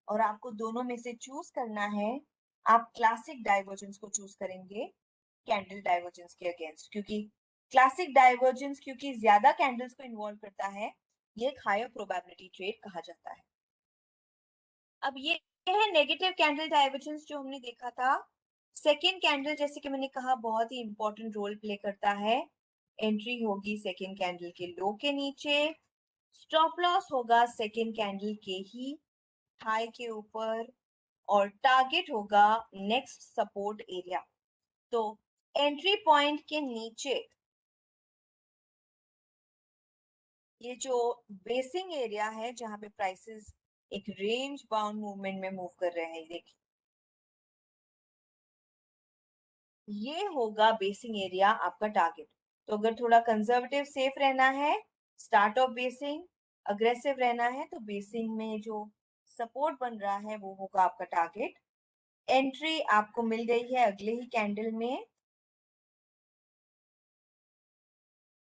और आपको दोनों में से चूज करना है, आप क्लासिक डाइवर्जेंस को चूज करेंगे कैंडल डाइवर्जेंस के अगेंस्ट, क्योंकि क्लासिक डाइवर्जेंस क्योंकि ज्यादा कैंडल्स को इन्वॉल्व करता है, ये एक हायर प्रोबेबिलिटी ट्रेड कहा जाता है। अब ये है नेगेटिव कैंडल डाइवर्जेंस जो हमने देखा था। सेकेंड कैंडल जैसे कि मैंने कहा बहुत ही इंपॉर्टेंट रोल प्ले करता है, एंट्री होगी सेकेंड कैंडल के लो के नीचे, स्टॉप लॉस होगा सेकेंड कैंडल के ही हाई के ऊपर, और टारगेट होगा नेक्स्ट सपोर्ट एरिया। तो एंट्री पॉइंट के नीचे ये जो बेसिंग एरिया है जहां पे प्राइसेस एक रेंज बाउंड मूवमेंट में मूव कर रहे हैं, देखिए ये होगा बेसिंग एरिया आपका टारगेट। तो अगर थोड़ा कंजर्वेटिव सेफ रहना है, स्टार्ट ऑफ बेसिंग, अग्रेसिव रहना है तो बेसिंग में जो सपोर्ट बन रहा है वो होगा आपका टारगेट। एंट्री आपको मिल गई है अगले ही कैंडल में।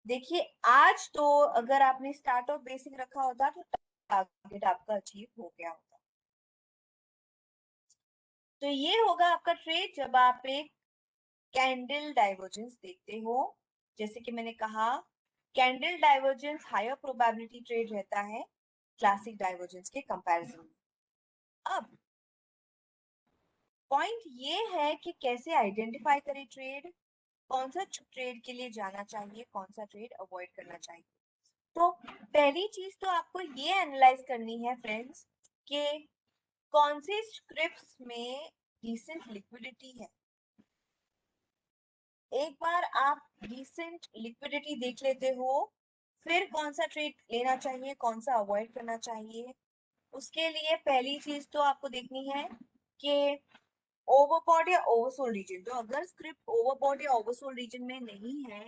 देखिए आज तो अगर आपने स्टार्ट ऑफ बेसिंग रखा होता तो टारगेट आपका अचीव हो गया होता। तो ये होगा आपका ट्रेड जब आप एक कैंडल डाइवर्जेंस देखते हो। जैसे कि मैंने कहा, candle divergence higher probability trade रहता है क्लासिक डाइवर्जेंस के कंपैरिजन में। अब पॉइंट ये है कि कैसे आइडेंटिफाई करें ट्रेड, कौन सा ट्रेड के लिए जाना चाहिए, कौन सा ट्रेड अवॉइड करना चाहिए। तो पहली चीज तो आपको ये एनालाइज करनी है फ्रेंड्स कि कौन से स्क्रिप्ट्स में डिसेंट लिक्विडिटी है। एक बार आप डिसेंट लिक्विडिटी देख लेते हो, फिर कौन सा ट्रेड लेना चाहिए, कौन सा अवॉइड करना चाहिए, उसके लिए पहली चीज तो आपको देखनी है कि ओवरबॉट या ओवरसोल्ड रीजन। तो अगर स्क्रिप्ट ओवरबॉट या ओवरसोल्ड रीजन में नहीं है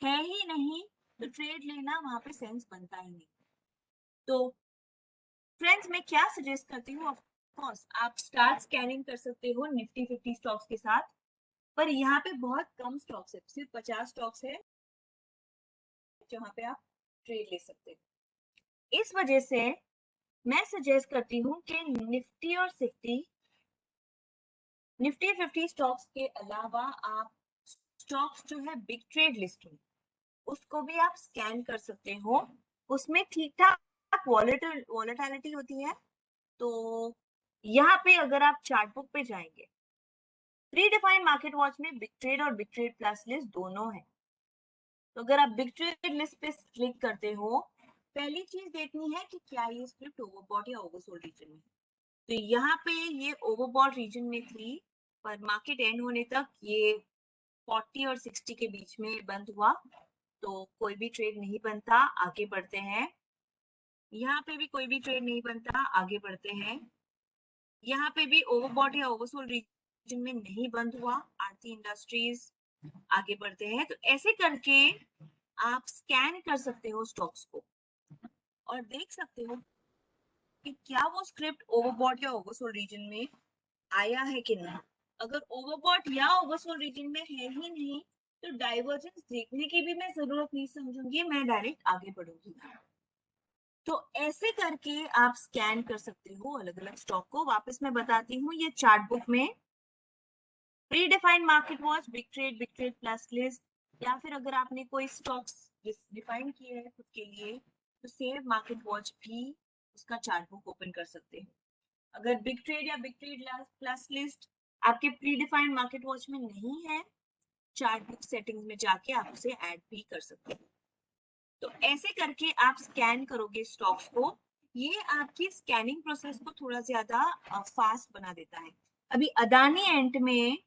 ही नहीं, तो ट्रेड लेना वहां पे सेंस बनता ही नहीं। तो फ्रेंड्स मैं क्या सजेस्ट करती हूँ, ऑफ कोर्स आप स्टार्ट स्कैनिंग कर सकते हो निफ्टी 50 स्टॉक्स के साथ, पर यहाँ पे बहुत कम स्टॉक्स है, सिर्फ 50 स्टॉक्स है जहाँ पे आप ट्रेड ले सकते हैं। इस वजह से मैं सजेस्ट करती हूँ कि निफ्टी और निफ्टी 50 स्टॉक्स के अलावा आप स्टॉक्स जो है बिग ट्रेड लिस्ट में, उसको भी आप स्कैन कर सकते हो। उसमें ठीक ठाक वॉलेटिलिटी होती है। तो यहाँ पे अगर आप चार्ट बुक पे जाएंगे, प्री डिफाइंड मार्केट वॉच में बिग ट्रेड और बिग ट्रेड प्लस लिस्ट दोनों है। तो अगर आप बिग ट्रेड लिस्ट पे क्लिक करते हो, पहली चीज देखनी है कि क्या ये स्क्रिप्ट ओवरबॉट या ओवरसोल्ड रीजन में। तो यहाँ पे ये ओवरबॉट रीजन में थी, पर मार्केट एंड होने तक ये 40 और 60 के बीच में बंद हुआ, तो कोई भी ट्रेड नहीं बनता। आगे बढ़ते हैं। यहाँ पे भी कोई भी ट्रेड नहीं बनता, आगे बढ़ते हैं। यहाँ पे भी ओवरबॉट या ओवरसोल्ड रीजन में नहीं बंद हुआ। आरती इंडस्ट्रीज, आगे बढ़ते हैं। तो ऐसे करके आप स्कैन कर सकते हो स्टॉक्स को और देख सकते हो कि क्या वो स्क्रिप्ट ओवरबॉट या ओवरसोल्ड रीजन में आया है कि नहीं। अगर ओवरबॉट या ओवरसोल्ड रीजन में है ही नहीं, तो डाइवर्जेंस देखने की भी मैं जरूरत नहीं समझूंगी, मैं डायरेक्ट आगे बढ़ूंगी। तो ऐसे करके आप स्कैन कर सकते हो अलग अलग स्टॉक को। वापस मैं बताती हूँ, ये चार्ट बुक में pre defined market watch, big trade plus list, या फिर अगर आपने कोई स्टॉक्स डिफाइन किए हैं खुद के लिए, तो सेव मार्केट वॉच भी उसका चार्ट बुक ओपन कर सकते हैं। अगर बिग ट्रेड या बिग ट्रेड प्लस लिस्ट आपके प्री डिफाइंड मार्केट वॉच में नहीं है, चार्ट बुक सेटिंग्स में जाके आप उसे ऐड भी कर सकते हैं। तो ऐसे करके आप स्कैन करोगे स्टॉक्स को। ये आपकी स्कैनिंग प्रोसेस को थोड़ा ज्यादा फास्ट बना देता है। अभी अदानी एंड में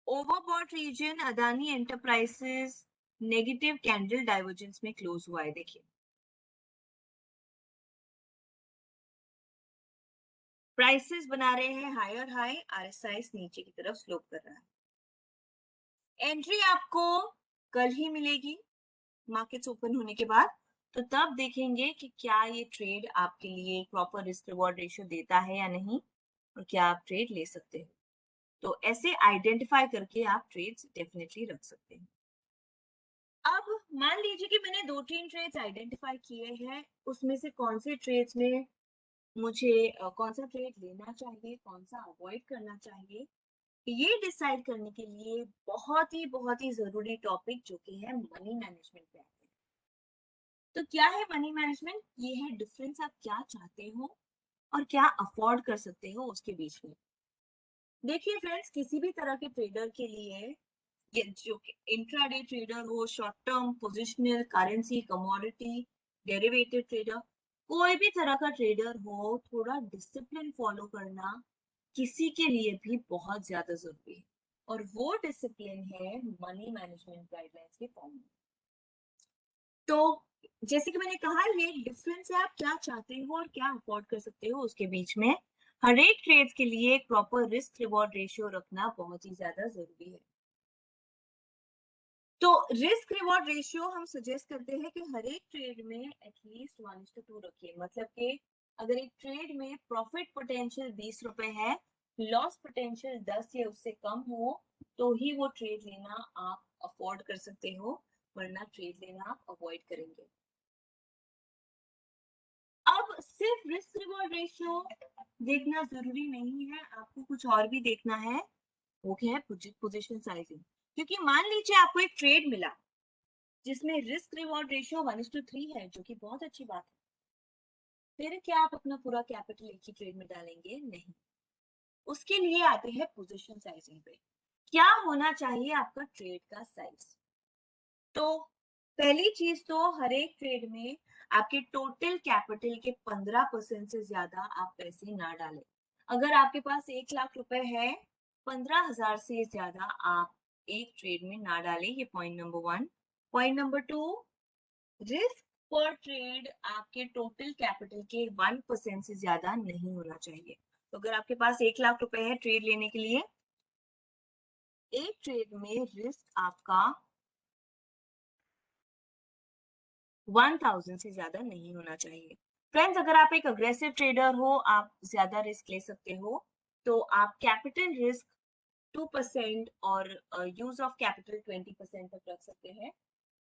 overbought region Adani enterprises negative candle divergence में क्लोज हुआ है। देखिए प्राइसेस बना रहे हैं हायर हाई, आरएसआई नीचे की तरफ स्लोप कर रहा है। एंट्री आपको कल ही मिलेगी मार्केट्स ओपन होने के बाद। तो तब देखेंगे कि क्या ये ट्रेड आपके लिए प्रॉपर रिस्क रिवॉर्ड रेशियो देता है या नहीं, और क्या आप ट्रेड ले सकते हो। तो ऐसे आइडेंटिफाई करके आप ट्रेड्स डेफिनेटली रख सकते हैं। अब मान लीजिए कि मैंने 2-3 ट्रेड्स आइडेंटिफाई किए हैं, उसमें से कौन से ट्रेड्स में मुझे कौन सा ट्रेड लेना चाहिए, कौन सा अवॉइड करना चाहिए, ये डिसाइड करने के लिए बहुत ही जरूरी टॉपिक जो कि है मनी मैनेजमेंट पे आते हैं। तो क्या है मनी मैनेजमेंट? ये है डिफरेंस आप क्या चाहते हो और क्या अफोर्ड कर सकते हो उसके बीच में। देखिए फ्रेंड्स, किसी भी तरह के ट्रेडर के लिए, ये जो इंट्राडे ट्रेडर हो, short term, positional, currency, commodity, derivative trader, कोई भी तरह का ट्रेडर हो, थोड़ा डिसिप्लिन फॉलो करना किसी के लिए भी बहुत ज्यादा जरूरी है। और वो डिसिप्लिन है मनी मैनेजमेंट गाइडलाइंस के फॉर्म में। तो जैसे कि मैंने कहा, ये डिफरेंस है आप क्या चाहते हो और क्या अफोर्ड कर सकते हो उसके बीच में। हर एक ट्रेड के लिए एक प्रॉपर रिस्क रिवॉर्ड रेशियो रखना बहुत ही ज्यादा जरूरी है। तो रिस्क रिवॉर्ड रेशियो हम सजेस्ट करते हैं कि हर एक ट्रेड में एटलीस्ट 1:2 रखिए। मतलब कि अगर एक ट्रेड में प्रॉफिट पोटेंशियल 20 रुपए है, लॉस पोटेंशियल 10 या उससे कम हो, तो ही वो ट्रेड लेना आप अफोर्ड कर सकते हो, वरना ट्रेड लेना आप अवॉइड करेंगे। अब सिर्फ रिस्क रिवॉर्ड रेशियो देखना जरूरी नहीं है, आपको कुछ और भी देखना है। वो क्या है? Position sizing. क्योंकि मान लीजिए आपको एक ट्रेड मिला जिसमें रिस्क रिवॉर्ड रेशियो 1:3 है, जो कि बहुत अच्छी बात है। फिर क्या आप अपना पूरा कैपिटल एक ही ट्रेड में डालेंगे? नहीं। उसके लिए आते हैं पोजीशन साइजिंग पे। क्या होना चाहिए आपका ट्रेड का साइज? तो पहली चीज तो हर एक ट्रेड में आपके टोटल कैपिटल के 15% से ज्यादा आप पैसे ना डालें। अगर आपके पास 1 लाख रुपए है, 15,000 से ज्यादा आप एक ट्रेड में ना डालें। ये point number 1। Point number 2, risk पर ट्रेड आपके टोटल कैपिटल के 1% से ज्यादा नहीं होना चाहिए। तो अगर आपके पास 1 लाख रुपए है ट्रेड लेने के लिए, एक ट्रेड में रिस्क आपका 1000 से ज्यादा नहीं होना चाहिए। फ्रेंड्स, अगर आप एक अग्रेसिव ट्रेडर हो, आप ज्यादा रिस्क ले सकते हो, तो आप कैपिटल रिस्क 2% और यूज ऑफ कैपिटल 20% तक रख सकते हैं,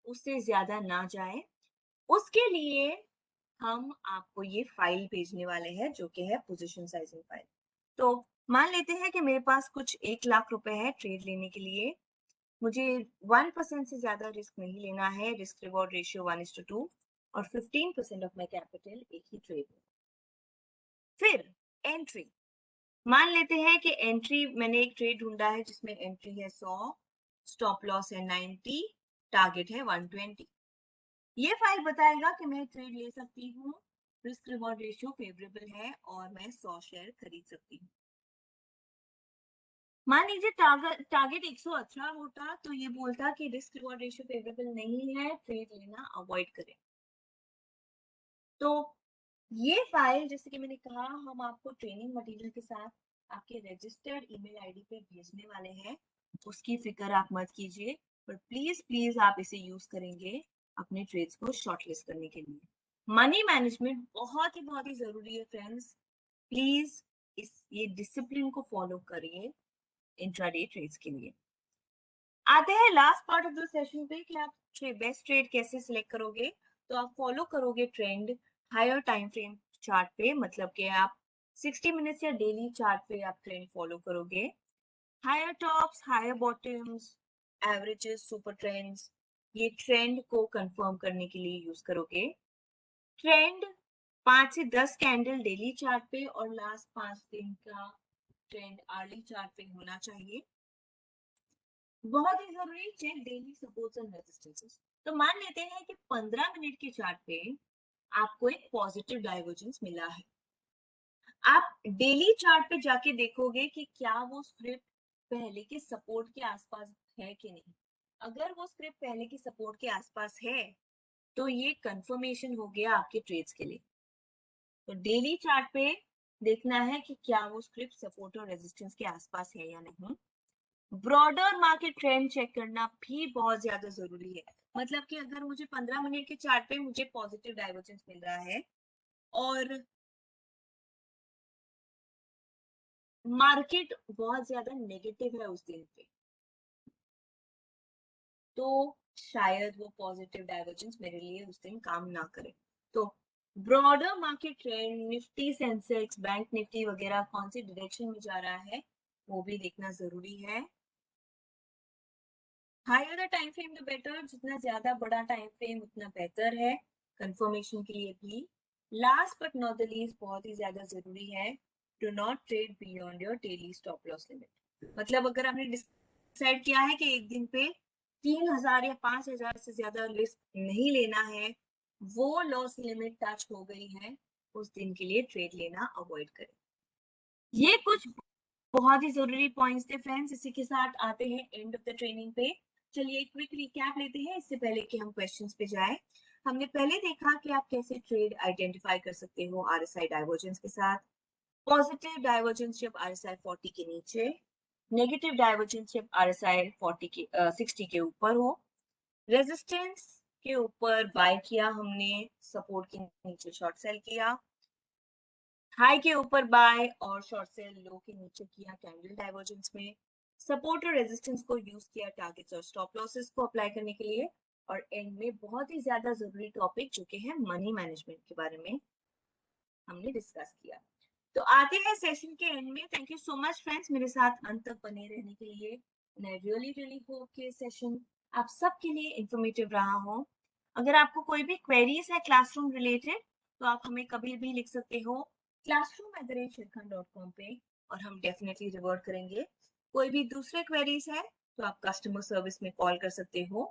उससे ज्यादा ना जाए। उसके लिए हम आपको ये फाइल भेजने वाले हैं जो कि है पोजीशन साइजिंग फाइल। तो मान लेते हैं कि मेरे पास कुछ 1 लाख रुपए है ट्रेड लेने के लिए, मुझे 1% से ज्यादा रिस्क नहीं लेना है, रिस्क रिवॉर्ड रेशियो 1:2 और 15% ऑफ माई कैपिटल एक ही ट्रेड में। फिर एंट्री, मान लेते हैं कि एंट्री मैंने एक ट्रेड ढूंढा है जिसमें एंट्री है 100, स्टॉप लॉस है 90, टारगेट है 120। ये फाइल बताएगा कि मैं ट्रेड ले सकती हूँ, रिस्क रिवॉर्ड रेशियो फेवरेबल है और मैं 100 शेयर खरीद सकती हूँ। मान लीजिए टारगेट 118 होता तो ये बोलता कि रिस्क रिवॉर्ड रेशियो फेवरेबल नहीं है, ट्रेड लेना अवॉइड करें। तो ये फाइल जैसे कि मैंने कहा हम आपको ट्रेनिंग मटेरियल के साथ आपके रजिस्टर्ड ईमेल आईडी पे भेजने वाले हैं, उसकी फिक्र आप मत कीजिए, पर प्लीज प्लीज आप इसे यूज करेंगे अपने ट्रेड्स को शॉर्टलिस्ट करने के लिए। मनी मैनेजमेंट बहुत ही जरूरी है फ्रेंड्स, प्लीज ये डिसिप्लिन को फॉलो करिए इंट्राडे ट्रेड्स के लिए। आते हैं last part of the session पे कि आप बेस्ट ट्रेड कैसे सिलेक्ट करोगे। तो आप फॉलो करोगे trend higher time frame chart पे, मतलब कि आप 60 मिनट्स या डेली चार्ट पे आप ट्रेंड फॉलो करोगे। Higher tops, higher bottoms, averages, super trends, ये ट्रेंड को कंफर्म करने के लिए यूज करोगे। ट्रेंड 5 से 10 कैंडल डेली चार्ट पे और लास्ट 5 दिन का ट्रेंड अर्ली चार्ट पे होना चाहिए। बहुत ही जरूरी, check daily supports and resistances. तो मान लेते हैं कि 15 मिनट के चार्ट पे आपको एक पॉजिटिव डाइवर्जेंस मिला है। आप डेली चार्ट पे जाके देखोगे कि क्या वो स्क्रिप्ट पहले के सपोर्ट के आसपास है कि नहीं। अगर वो स्क्रिप्ट पहले के सपोर्ट के आसपास है तो ये कंफर्मेशन हो गया आपके ट्रेड्स के लिए। तो डेली चार्ट पे देखना है कि क्या वो स्क्रिप्ट सपोर्ट और रेजिस्टेंस के आसपास है या नहीं। ब्रॉडर मार्केट ट्रेंड चेक करना भी बहुत ज्यादा जरूरी है, मतलब कि अगर मुझे 15 मिनट के चार्ट पे मुझे पॉजिटिव डाइवर्जेंस मिल रहा है और मार्केट बहुत ज्यादा नेगेटिव है उस दिन पे, तो शायद वो पॉजिटिव डाइवर्जेंस मेरे लिए उस दिन काम ना करे। तो broader market trend, Nifty, Sensex, bank Nifty वगैरह कौन सी डायरेक्शन में जा रहा है वो भी देखना जरूरी है। Higher the time frame the better, जितना ज्यादा बड़ा टाइम फ्रेम उतना बेहतर है कंफर्मेशन के लिए भी। Last but not the least, बहुत ही ज्यादा जरूरी है, do not trade beyond your daily stop loss limit. मतलब अगर आपने डिसाइड किया है कि एक दिन पे 3000 या 5000 से ज्यादा रिस्क नहीं लेना है, वो लॉस लिमिट टच हो गई है, उस दिन के लिए ट्रेड लेना अवॉइड करें। ये कुछ बहुत ही जरूरी पॉइंट्स थे फ्रेंड्स। इसी के साथ आते हैं एंड ऑफ द ट्रेनिंग पे। चलिए एक क्विक रिकैप लेते हैं इससे पहले कि हम क्वेश्चंस पे जाएं। हमने पहले देखा कि आप कैसे ट्रेड आइडेंटिफाई कर सकते हो आरएसआई डाइवर्जेंस के साथ। पॉजिटिव डाइवर्जेंस जब आरएसआई 40 के नीचे, नेगेटिव डाइवर्जेंस जब आरएसआई 60 के ऊपर हो। रेजिस्टेंस के ऊपर बाय किया हमने, सपोर्ट के नीचे शॉर्ट सेल किया। हाई के ऊपर बाय और शॉर्ट सेल लो के नीचे किया कैंडल डाइवर्जेंस में। सपोर्ट और रेजिस्टेंस को यूज किया टारगेट्स और स्टॉप लॉसेस को अप्लाई करने के लिए। और एंड में बहुत ही ज्यादा जरूरी टॉपिक जो कि है मनी मैनेजमेंट के बारे में हमने डिस्कस किया। तो आते हैं सेशन के एंड में। Thank you so much friends मेरे साथ अंत तक बने रहने के लिए। एंड आई रियली होप कि सेशन आप सबके लिए इंफॉर्मेटिव रहा हो। अगर आपको कोई भी क्वेरीज है क्लासरूम रिलेटेड तो आप हमें कभी भी लिख सकते हो classroom@sherkhan.com पे और हम डेफिनेटली रिवर्ट करेंगे। कोई भी दूसरे क्वेरीज है तो आप कस्टमर सर्विस में कॉल कर सकते हो